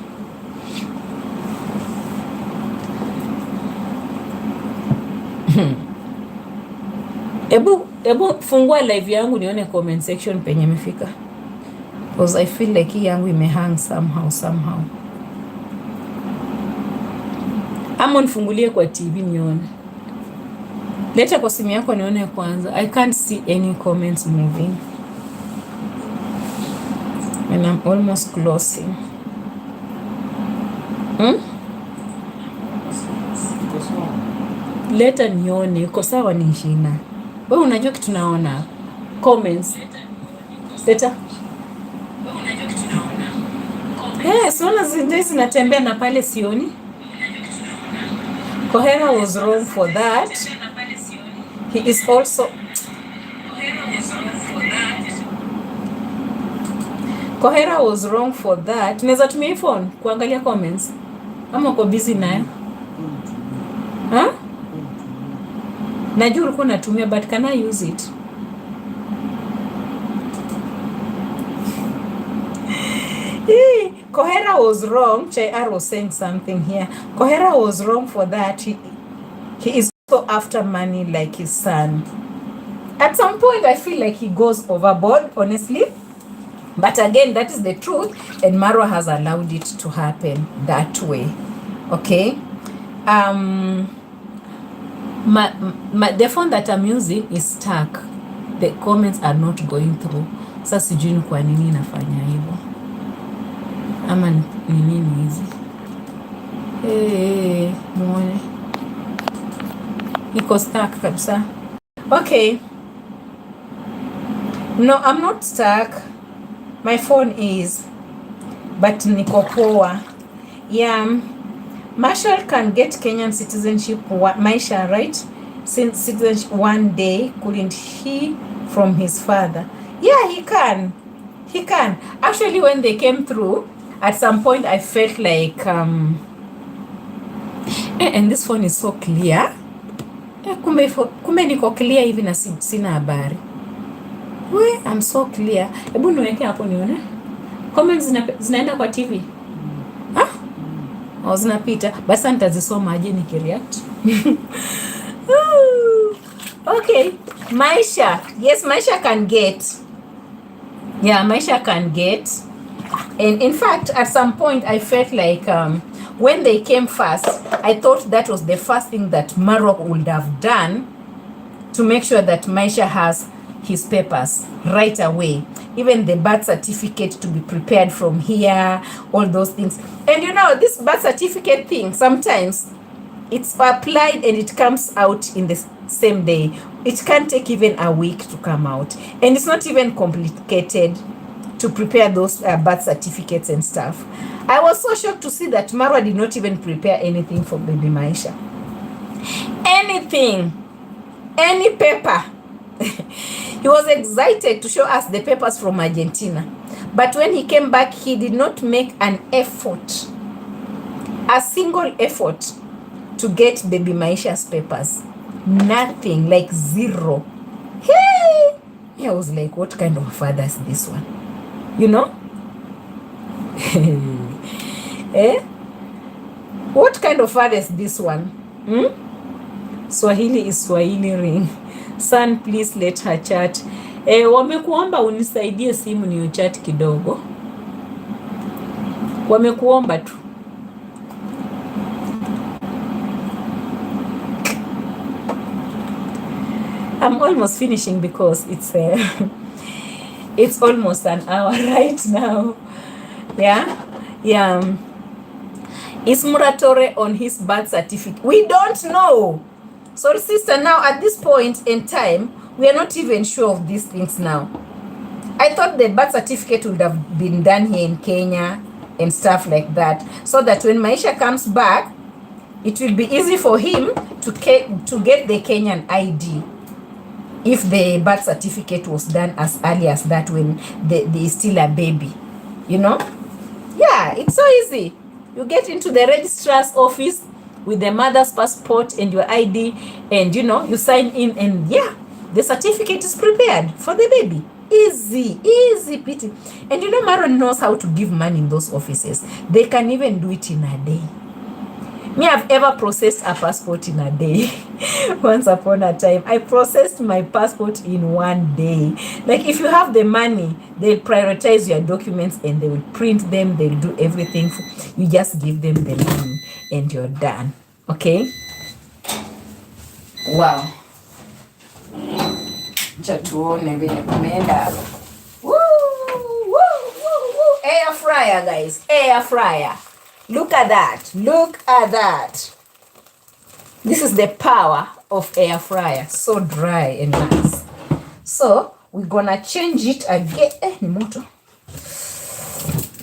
Ebu fungua live yangu nione comment section penye imefika. Because I feel like hii yangu imehang somehow. Ama nifungulie kwa TV nione. Leta kwa simu yako nione kwanza. I can't see any comments moving. And I'm almost closing. Leta nione, uko sawa ni shina. Wewe unajua kitu naona. Comments. Leta. Yes, unaona zinatembea na pale sioni. Kohera was wrong for that. He is also Kohera was wrong for that. Tunaweza tumia phone kuangalia comments. Ama uko busy nayo? Najua ulikuwa unatumia, but can I use it? Kohera was wrong. Chayar was saying something here. Kohera was wrong for that. He is also after money like his son. At some point, I feel like he goes overboard, honestly. But again, that is the truth. And Marwa has allowed it to happen that way. Okay? The phone that I'm using is stuck. The comments are not going through. Sasa sijui ni kwa nini nafanya hivyo. Ama ni nini hizi? Muone. Iko stuck kabisa. Okay. No, I'm not stuck. My phone is. But niko poa. Yeah. Marshall can get Kenyan citizenship, Maisha, right? Since citizenship one day, couldn't he, from his father? Yeah, he can. He can. Actually, when they came through, at some point I felt like, and this phone is so clear. Kumbe niko clear hivi na sina habari. I'm so clear. Hebu niweke hapo nione. Comments zinaenda kwa TV. Zinapita. Basi nitazisoma aje nikireact. Okay. Maisha. Yes, Maisha can get. Yeah, Maisha can get. And in fact, at some point, I felt like when they came first, I thought that was the first thing that Marwa would have done to make sure that Maisha has his papers right away. Even the birth certificate to be prepared from here, all those things. And you know, this birth certificate thing, sometimes it's applied and it comes out in the same day. It can take even a week to come out. And it's not even complicated to prepare those birth certificates and stuff. I was so shocked to see that Marwa did not even prepare anything for baby Maisha. Anything. Any paper. He was excited to show us the papers from Argentina. But when he came back, he did not make an effort, a single effort to get baby Maisha's papers. Nothing, like zero. Hey! I was like, what kind of a father is this one? You know? What kind of father is this one? Swahili is Swahili ring. Son, please let her chat. Wamekuomba unisaidie simu ni chat kidogo. Wamekuomba tu. I'm almost finishing because it's almost an hour right now. Yeah. Is Muratore on his birth certificate? We don't know. So sister, now at this point in time, we are not even sure of these things now. I thought the birth certificate would have been done here in Kenya and stuff like that, so that when Maisha comes back, it will be easy for him to get the Kenyan ID if the birth certificate was done as early as that, when they is still a baby, you know? Yeah, it's so easy. You get into the registrar's office with the mother's passport and your ID, and you know, you sign in, and yeah, the certificate is prepared for the baby. Easy peasy. And you know, Marwa knows how to give money in those offices. They can even do it in a day. Me, I've ever processed a passport in a day. Once upon a time, I processed my passport in 1 day. Like, if you have the money, they'll prioritize your documents and they will print them. They'll do everything. You just give them the money and you're done. Okay? Wow. Air fryer, guys. Air fryer. Look at that. Look at that. This is the power of air fryer. So dry and nice. So we're gonna change it again.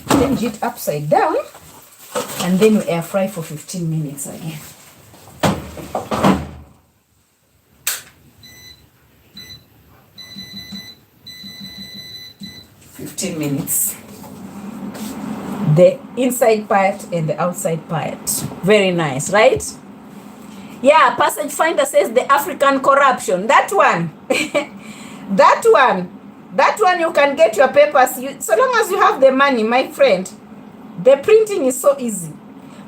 Change it upside down. And then we air fry for 15 minutes again. Minutes. The inside part and the outside part. Very nice, right? Yeah, Passage Finder says the African corruption. That one. That one you can get your papers. So long as you have the money, my friend. The printing is so easy.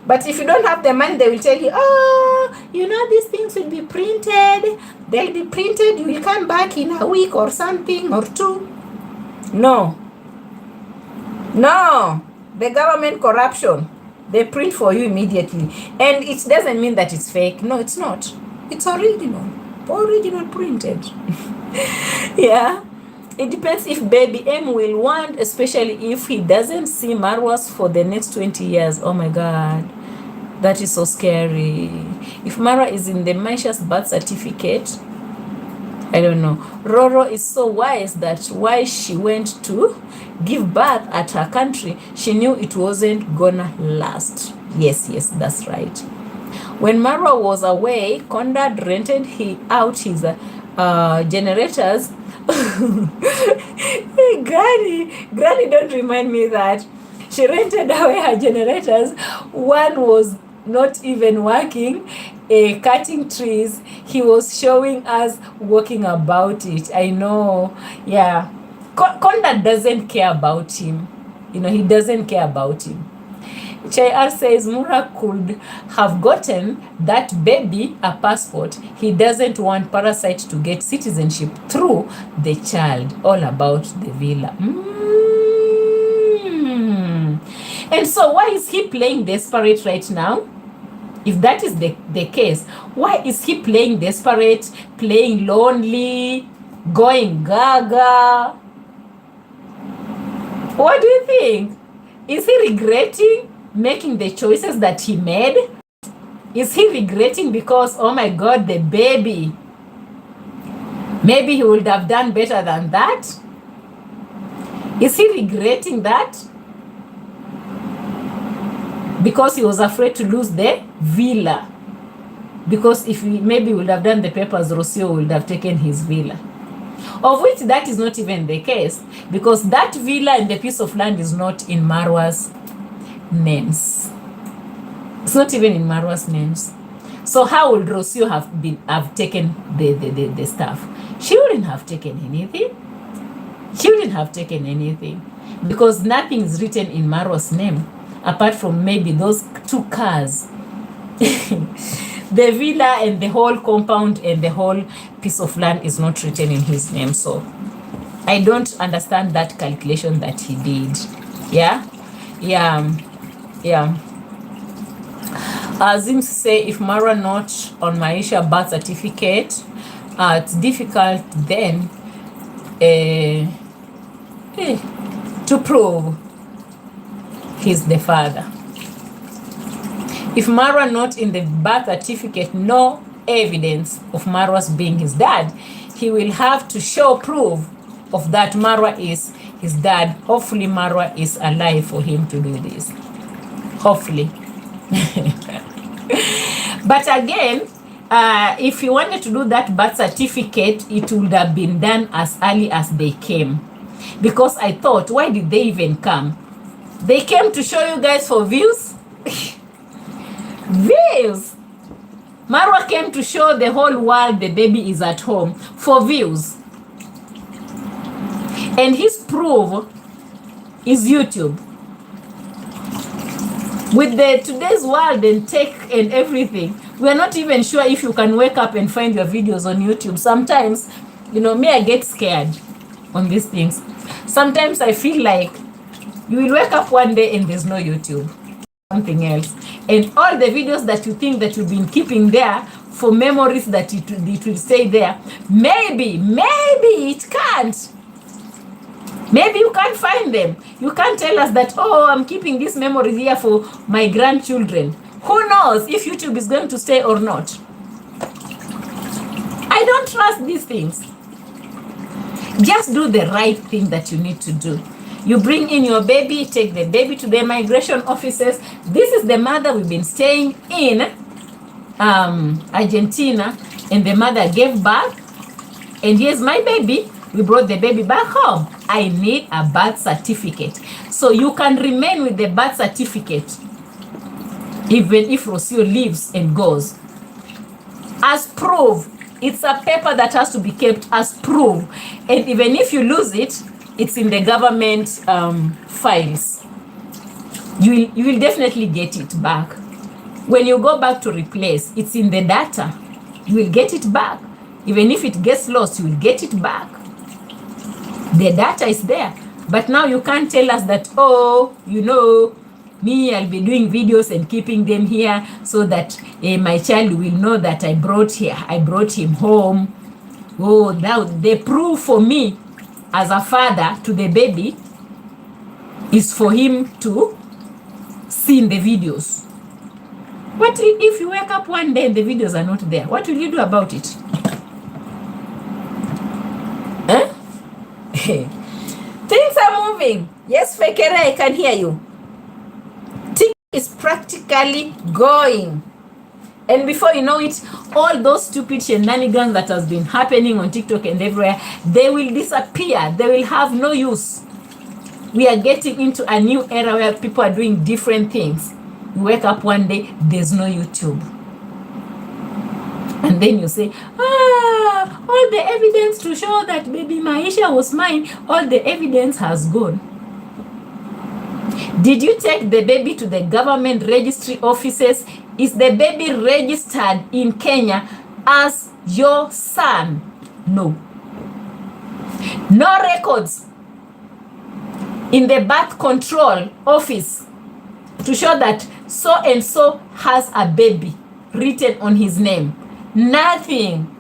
But if you don't have the money, they will tell you, oh, you know, these things will be printed. They'll be printed. You will come back in a week or something or two. No, the government corruption, they print for you immediately. And it doesn't mean that it's fake. No, it's not. It's original printed. Yeah, it depends if baby M will want, especially if he doesn't see Marwas for the next 20 years. Oh my God, that is so scary. If Marwa is in the Maisha's birth certificate, I don't know. Roro is so wise that why she went to give birth at her country, she knew it wasn't gonna last. Yes, that's right. When Marwa was away, Conrad rented out his generators. Hey, Granny, don't remind me that. She rented away her generators. One was not even working, cutting trees. He was showing us walking about it. I know. Yeah. Conrad doesn't care about him. You know, he doesn't care about him. Chayar says Mura could have gotten that baby a passport. He doesn't want Parasite to get citizenship through the child. All about the villa. And so why is he playing desperate right now? If that is the case, why is he playing desperate, playing lonely, going gaga? What do you think? Is he regretting making the choices that he made? Is he regretting because, oh my God, the baby? Maybe he would have done better than that? Is he regretting that? Because he was afraid to lose the villa. Because if he maybe would have done the papers, Rocio would have taken his villa. Of which that is not even the case. Because that villa and the piece of land is not in Marwa's names. It's not even in Marwa's names. So how would Rocio have taken the stuff? She wouldn't have taken anything. She wouldn't have taken anything. Because nothing is written in Marwa's name. Apart from maybe those 2 cars. The villa and the whole compound and the whole piece of land is not written in his name. So I don't understand that calculation that he did. Yeah. Azim say if Marwa not on Maisha birth certificate, it's difficult then to prove he's the father. If Marwa not in the birth certificate, no evidence of Marwa's being his dad, he will have to show proof of that Marwa is his dad. Hopefully Marwa is alive for him to do this. Hopefully. But again, if he wanted to do that birth certificate, it would have been done as early as they came. Because I thought, why did they even come? They came to show you guys for views. Views. Marwa came to show the whole world the baby is at home for views. And his proof is YouTube. With the today's world and tech and everything, we are not even sure if you can wake up and find your videos on YouTube. Sometimes, you know, me, I get scared on these things. Sometimes I feel like you will wake up one day and there's no YouTube, something else. And all the videos that you think that you've been keeping there for memories that it will stay there, maybe it can't. Maybe you can't find them. You can't tell us that, oh, I'm keeping this memory here for my grandchildren. Who knows if YouTube is going to stay or not? I don't trust these things. Just do the right thing that you need to do. You bring in your baby, take the baby to the immigration offices. This is the mother we've been staying in Argentina, and the mother gave birth. And here's my baby. We brought the baby back home. I need a birth certificate. So you can remain with the birth certificate even if Rocio leaves and goes. As proof. It's a paper that has to be kept as proof. And even if you lose it, it's in the government files. You will definitely get it back. When you go back to replace, it's in the data. You will get it back. Even if it gets lost, you will get it back. The data is there. But now you can't tell us that, oh, you know, me, I'll be doing videos and keeping them here so that my child will know that I brought him home. Oh, now the proof for me as a father to the baby is for him to see in the videos. What if you wake up one day and the videos are not there? What will you do about it? Huh? Things are moving. Yes, Fekere, I can hear you. Is practically going, and before you know it, all those stupid shenanigans that has been happening on TikTok and everywhere, they will disappear. They will have no use. We are getting into a new era where people are doing different things. You wake up one day, there's no YouTube, and then you say, all the evidence to show that baby Maisha was mine, all the evidence has gone. Did you take the baby to the government registry offices? Is the baby registered in Kenya as your son? No. No records in the birth control office to show that so and so has a baby written on his name. Nothing.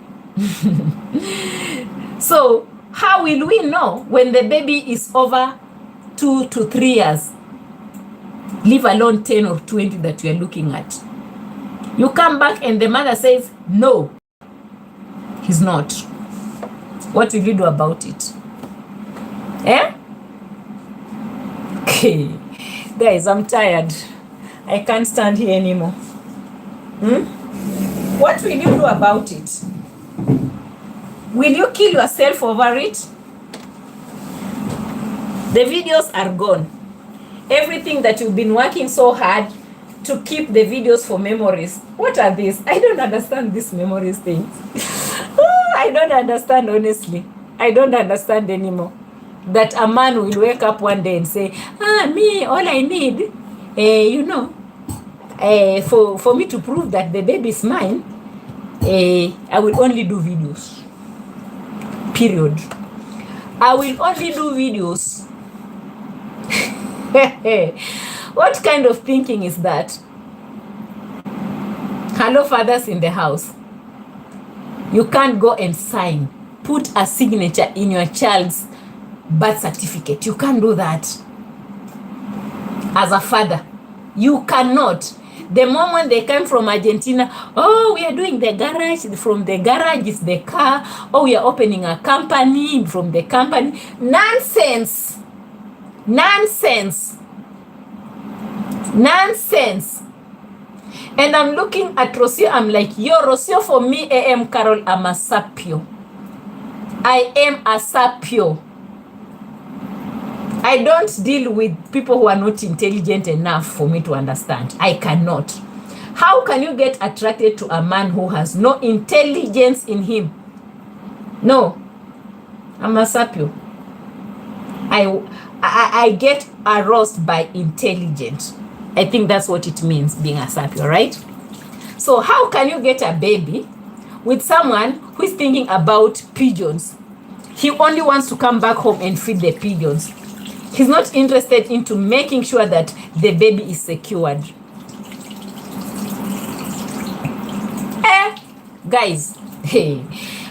So how will we know when the baby is over 2 to 3 years? Leave alone 10 or 20 that you are looking at. You come back and the mother says, no, he's not. What will you do about it? Eh? Okay. Guys, I'm tired. I can't stand here anymore. What will you do about it? Will you kill yourself over it? The videos are gone. Everything that you've been working so hard to keep the videos for memories. What are these? I don't understand these memories things. I don't understand, honestly. I don't understand anymore. That a man will wake up one day and say, me, all I need, for me to prove that the baby is mine, I will only do videos. Period. I will only do videos. What kind of thinking is that? Hello, fathers in the house. You can't go and sign, put a signature in your child's birth certificate. You can't do that. As a father, you cannot. The moment they come from Argentina, oh, we are doing the garage. From the garage is the car. Oh, we are opening a company. From the company. Nonsense. Nonsense. Nonsense. And I'm looking at Rocio. I'm like, yo, Rocio, for me, A.M Qarol, I'm a sapio. I am a sapio. I don't deal with people who are not intelligent enough for me to understand. I cannot. How can you get attracted to a man who has no intelligence in him? No. I'm a sapio. I get aroused by intelligent. I think that's what it means, being a sappy, right? So how can you get a baby with someone who is thinking about pigeons? He only wants to come back home and feed the pigeons. He's not interested into making sure that the baby is secured. Guys, hey,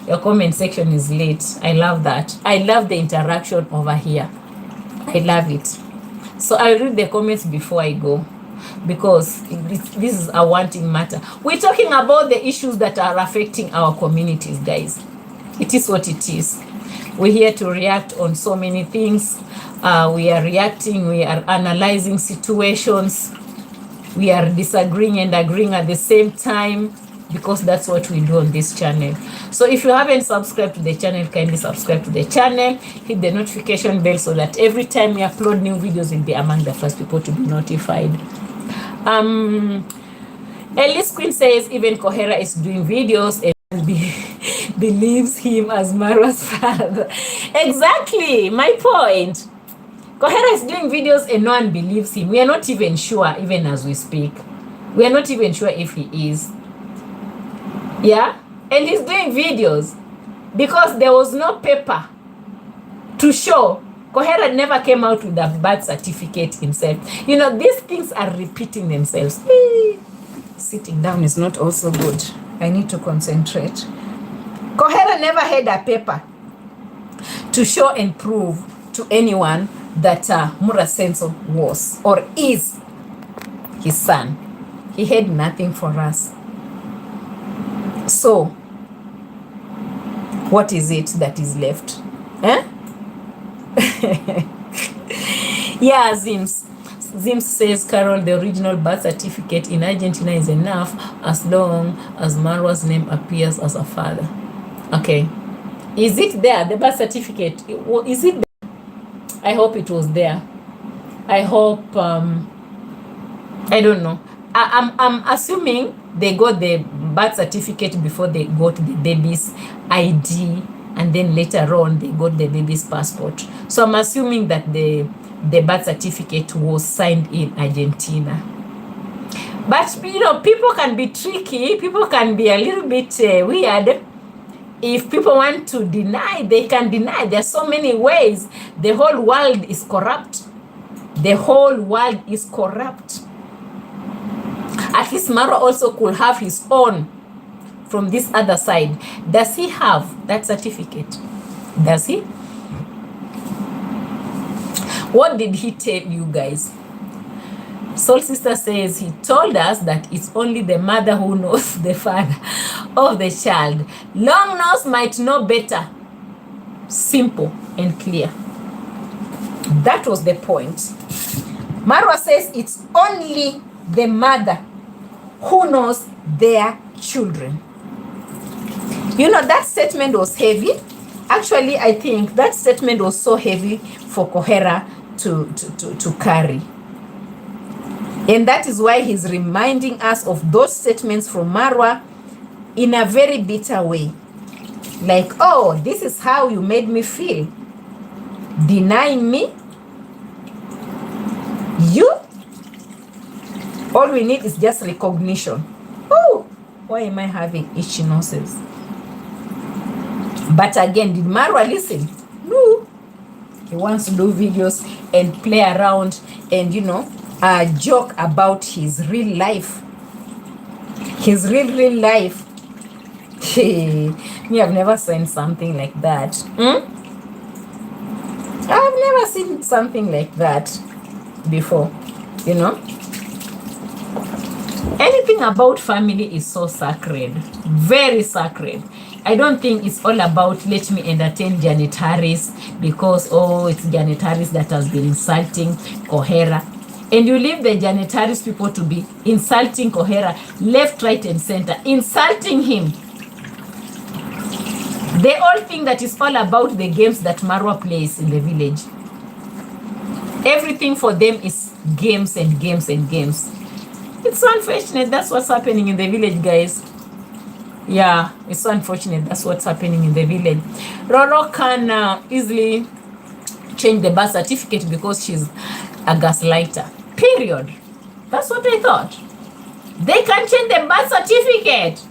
your comment section is lit. I love that. I love the interaction over here. I love it. So I'll read the comments before I go, because this is a wanting matter. We're talking about the issues that are affecting our communities, guys. It is what it is. We're here to react on so many things. We are reacting, we are analyzing situations, we are disagreeing and agreeing at the same time, because that's what we do on this channel. So if you haven't subscribed to the channel, kindly subscribe to the channel, hit the notification bell so that every time we upload new videos, you'll be among the first people to be notified. Ellis Queen says even Kohera is doing videos and believes him as Marwa's father. Exactly my point. Kohera is doing videos and no one believes him. We are not even sure, even as we speak. We are not even sure if he is. Yeah, and he's doing videos because there was no paper to show. Kohera never came out with a birth certificate himself. You know, these things are repeating themselves. Sitting down is not also good. I need to concentrate. Kohera never had a paper to show and prove to anyone that Mura Senso was or is his son. He had nothing for us. So, what is it that is left? Yeah, Zims says, Carol, the original birth certificate in Argentina is enough as long as Marwa's name appears as a father. Okay. Is it there? The birth certificate? Is it there? I hope it was there. I hope, I don't know. I'm assuming they got the birth certificate before they got the baby's ID, and then later on they got the baby's passport. So I'm assuming that the birth certificate was signed in Argentina. But you know, people can be tricky. People can be a little bit weird. If people want to deny, they can deny. There are so many ways. The whole world is corrupt. The whole world is corrupt. At least Marwa also could have his own from this other side. Does he have that certificate? Does he? What did he tell you guys? Soul Sister says he told us that it's only the mother who knows the father of the child. Long nose might know better. Simple and clear. That was the point. Marwa says it's only the mother who knows their children. You know, that statement was heavy. Actually, I think that statement was so heavy for Kohera to carry. And that is why he's reminding us of those statements from Marwa in a very bitter way. Like, oh, this is how you made me feel. Denying me. You? All we need is just recognition. Oh, why am I having itchy noses? But again, did Marwa listen? No. He wants to do videos and play around and, you know, joke about his real life. His real life. Me, I've never seen something like that. I've never seen something like that before, you know. Anything about family is so sacred, very sacred. I don't think it's all about let me entertain Janet Harris because, oh, it's Janet Harris that has been insulting Kohera. And you leave the Janet Harris people to be insulting Kohera left, right, and center, insulting him. They all think that it's all about the games that Marwa plays in the village. Everything for them is games and games and games. It's so unfortunate. That's what's happening in the village, guys. Yeah, it's so unfortunate. That's what's happening in the village. Roro can easily change the birth certificate because she's a gaslighter. Period. That's what I thought. They can change the birth certificate.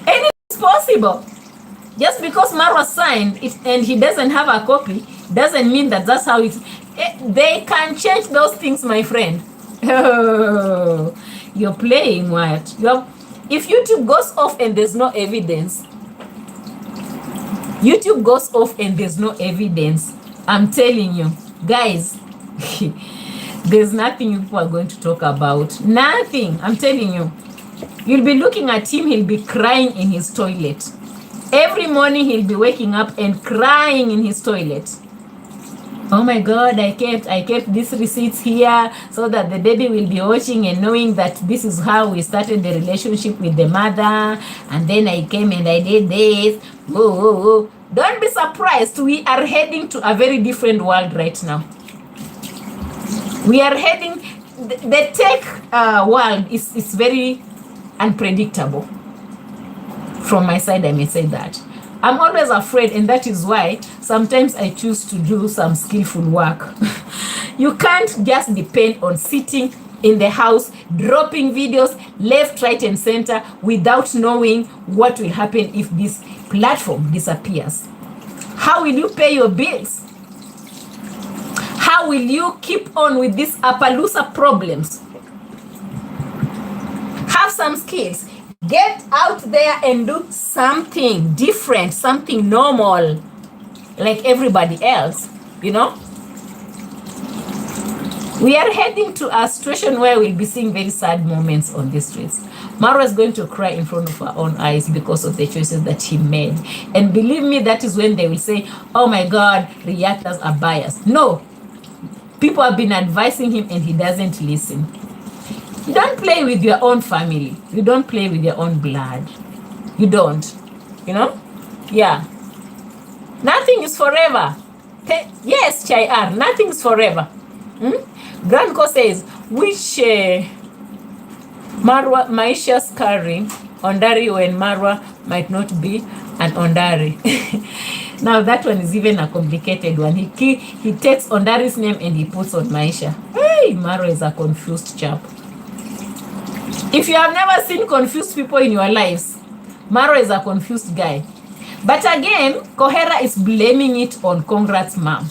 Anything is possible. Just because Marwa signed it and he doesn't have a copy doesn't mean that that's how it's. They can change those things, my friend. Oh, you're playing what? If YouTube goes off and there's no evidence, YouTube goes off and there's no evidence, I'm telling you, guys, there's nothing you people are going to talk about. Nothing. I'm telling you. You'll be looking at him, he'll be crying in his toilet. Every morning he'll be waking up and crying in his toilet. Oh my God, I kept these receipts here so that the baby will be watching and knowing that this is how we started the relationship with the mother. And then I came and I did this. Whoa. Don't be surprised. We are heading to a very different world right now. We are heading, the tech world is very unpredictable. From my side, I may say that. I'm always afraid, and that is why sometimes I choose to do some skillful work. You can't just depend on sitting in the house, dropping videos left, right, and center without knowing what will happen if this platform disappears. How will you pay your bills? How will you keep on with these Appaloosa problems? Have some skills. Get out there and do something different, something normal, like everybody else, you know? We are heading to a situation where we'll be seeing very sad moments on the streets. Marwa is going to cry in front of her own eyes because of the choices that he made. And believe me, that is when they will say, oh my God, reactors are biased. No, people have been advising him and he doesn't listen. You don't play with your own family. You don't play with your own blood. You don't. You know? Yeah. Nothing is forever. Yes, Chai, nothing is forever. Grandco says, which Marwa, Maisha's carrying Ondari when Marwa might not be an Ondari. Now that one is even a complicated one. He takes Ondari's name and he puts on Maisha. Hey, Marwa is a confused chap. If you have never seen confused people in your lives, Marwa is a confused guy. But again, Kohera is blaming it on Congrats mom.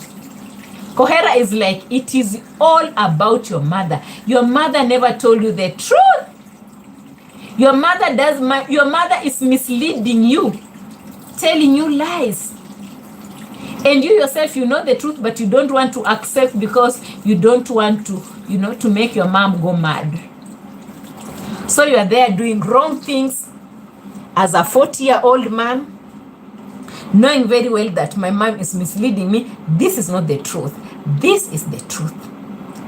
Kohera is like, it is all about your mother. Your mother never told you the truth. Your mother is misleading you, telling you lies. And you yourself, you know the truth, but you don't want to accept because you don't want to, to make your mom go mad. So you are there doing wrong things as a 40-year-old man, knowing very well that my mom is misleading me. This is not the truth. This is the truth.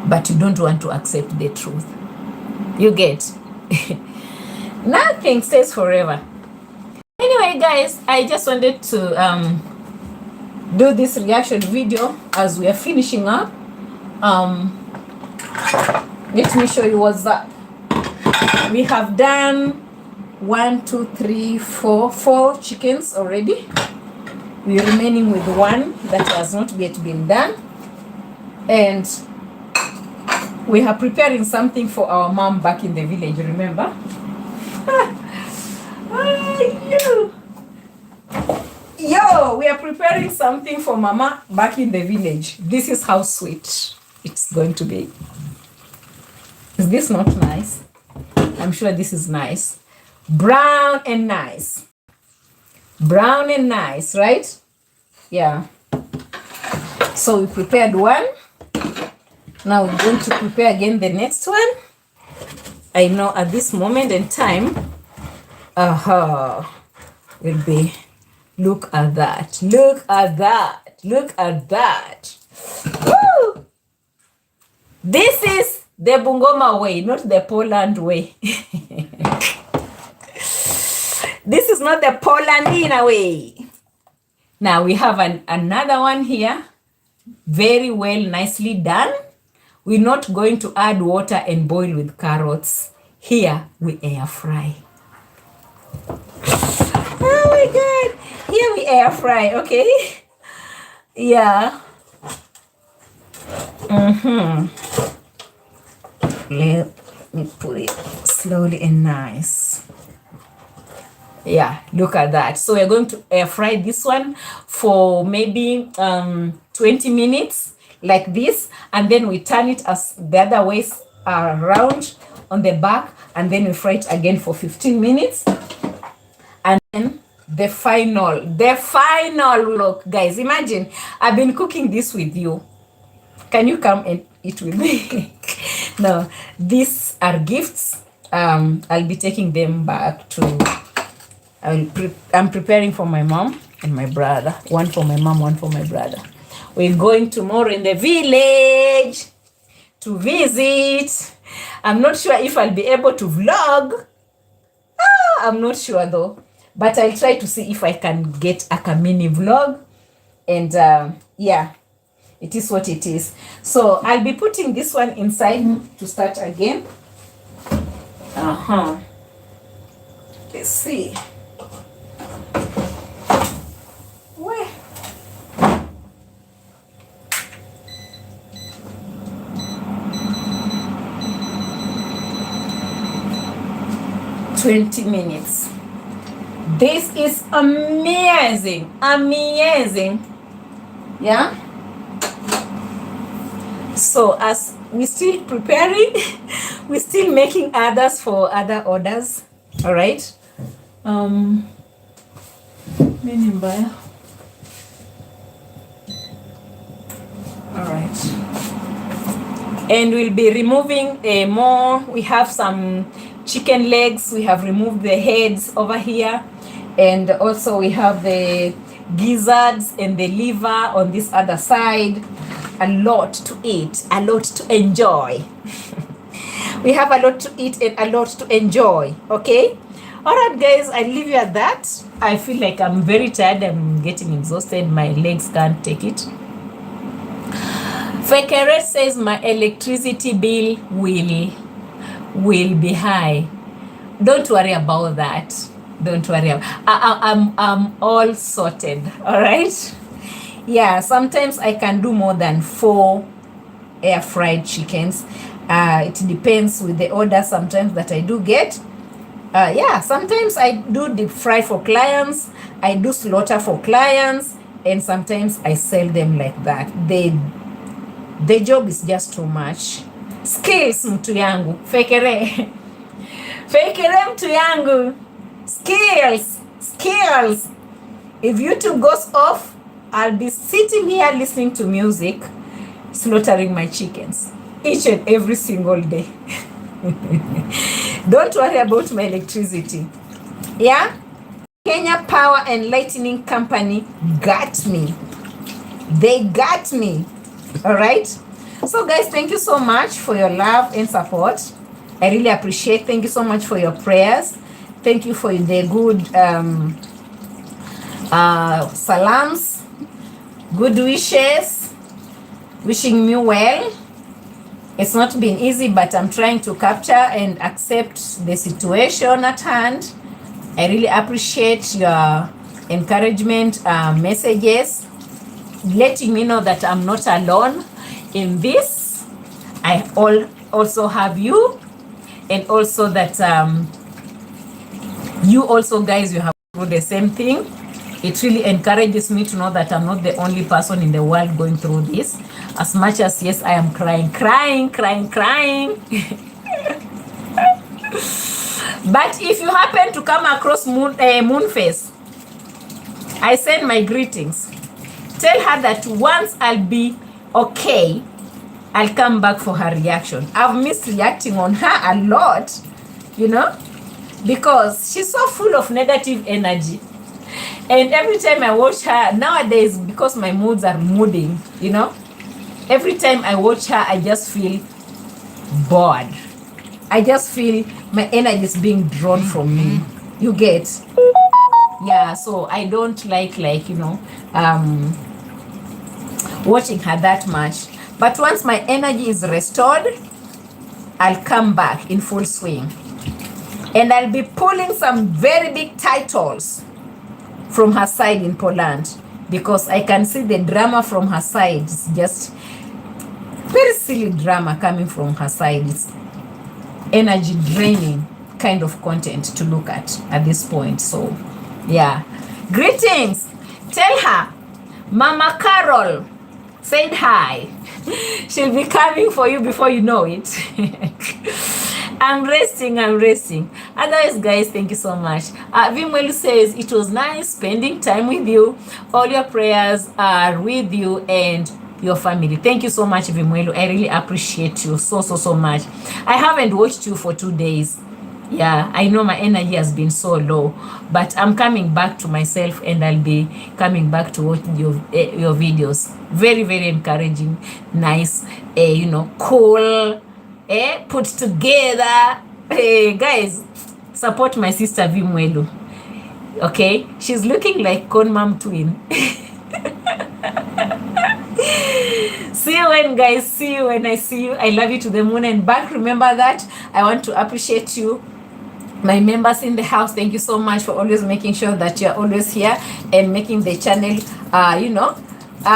But you don't want to accept the truth. You get? Nothing stays forever. Anyway, guys, I just wanted to do this reaction video as we are finishing up. Let me show you what's up. We have done 1, 2, 3, 4 chickens already. We're remaining with one that has not yet been done. And we are preparing something for our mom back in the village, remember? Yo, we are preparing something for Mama back in the village. This is how sweet it's going to be. Is this not nice? I'm sure this is nice. Brown and nice. Brown and nice, right? Yeah. So we prepared one. Now we're going to prepare again the next one. I know at this moment in time, will be, look at that. Look at that. Look at that. Woo! This is the Bungoma way, not the Poland way. This is not the Polandina way. Now we have another one here. Very well, nicely done. We're not going to add water and boil with carrots. Here we air fry. Oh my God. Here we air fry, okay? Yeah. Let me put it slowly and nice. Yeah, look at that. So we're going to air fry this one for maybe 20 minutes like this, and then we turn it as the other ways around on the back, and then we fry it again for 15 minutes. And then the final look, guys. Imagine I've been cooking this with you. Can you come and eat with me? No, these are gifts. I'll be taking them back to I'm preparing for my mom and my brother. One for my mom, one for my brother. We're going tomorrow in the village to visit. I'm not sure if I'll be able to vlog. I'm not sure though. But I'll try to see if I can get a mini vlog. And yeah, it is what it is. So I'll be putting this one inside to start again. Let's see. Where? $20 minutes. This is amazing. Yeah. So as we're still preparing, we're still making others for other orders. All right. Alright, and we'll be removing more. We have some chicken legs. We have removed the heads over here, and also we have the gizzards and the liver on this other side. A lot to eat, a lot to enjoy. We have a lot to eat and a lot to enjoy. Okay. All right, guys, I leave you at that. I feel like I'm very tired. I'm getting exhausted. My legs can't take it. Fekeret says my electricity bill will be high. Don't worry about that. Don't worry. I'm all sorted. All right. Yeah. Sometimes I can do more than 4 air fried chickens. It depends with the order. Sometimes that I do get. Yeah, sometimes I do deep fry for clients, I do slaughter for clients, and sometimes I sell them like that. The job is just too much. Skills mtu yangu. Fekere mtu yangu. Skills. If YouTube goes off, I'll be sitting here listening to music, slaughtering my chickens each and every single day. Don't worry about my electricity. Yeah? Kenya Power and Lightning Company got me. They got me. All right? So guys, thank you so much for your love and support. I really appreciate. Thank you so much for your prayers. Thank you for the good salams, good wishes, wishing me well. It's not been easy, but I'm trying to capture and accept the situation at hand. I really appreciate your encouragement messages, letting me know that I'm not alone in this. I also have you, and also that you also, guys, you have through the same thing. It really encourages me to know that I'm not the only person in the world going through this. As much as, yes, I am crying. But if you happen to come across Moonface, I send my greetings. Tell her that once I'll be okay, I'll come back for her reaction. I've missed reacting on her a lot, you know, because she's so full of negative energy. And every time I watch her, nowadays, because my moods are mooding, you know, every time I watch her, I just feel bored. I just feel my energy is being drawn from me. You get? Yeah, so I don't like, you know, watching her that much. But once my energy is restored, I'll come back in full swing. And I'll be pulling some very big titles from her side in Poland, because I can see the drama from her side. It's just silly drama coming from her side. It's energy draining kind of content to look at this point. So yeah, greetings. Tell her Mama Qarol said hi. She'll be coming for you before you know it. I'm resting. Otherwise, guys, thank you so much. Vimwelu says, it was nice spending time with you. All your prayers are with you and your family. Thank you so much, Vimwelu. I really appreciate you so much. I haven't watched you for 2 days. Yeah, I know my energy has been so low, but I'm coming back to myself and I'll be coming back to watch your videos. Very encouraging, nice, cool, put together. Guys, support my sister Vimwelu. Okay, she's looking like Con Mom twin. See you when, guys. See you when I see you. I love you to the moon and back. Remember that. I want to appreciate you, my members in the house. Thank you so much for always making sure that you're always here and making the channel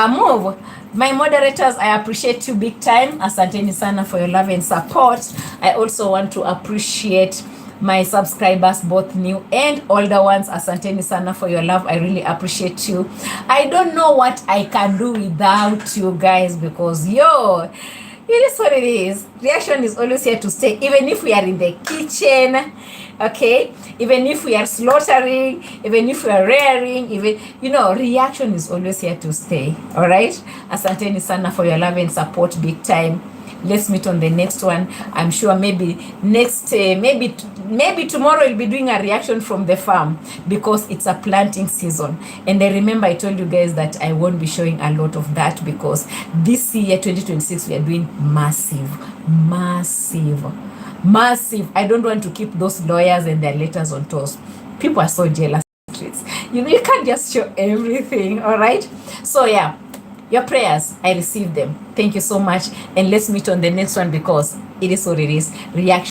move. My moderators, I appreciate you big time. Asanteni sana for your love and support. I also want to appreciate my subscribers, both new and older ones. Asanteni sana for your love. I really appreciate you. I don't know what I can do without you guys, because it is what it is. Reaction is always here to stay, even if we are in the kitchen, okay, even if we are slaughtering, even if we are rearing, even reaction is always here to stay. All right, asanteni sana for your love and support big time. Let's meet on the next one. I'm sure maybe maybe tomorrow we'll be doing a reaction from the farm, because it's a planting season. And I remember I told you guys that I won't be showing a lot of that, because this year 2026 we are doing massive. I don't want to keep those lawyers and their letters on toast. People are so jealous. You can't just show everything. All right, so yeah, your prayers, I received them. Thank you so much. And let's meet on the next one, because it is what it is. Reaction.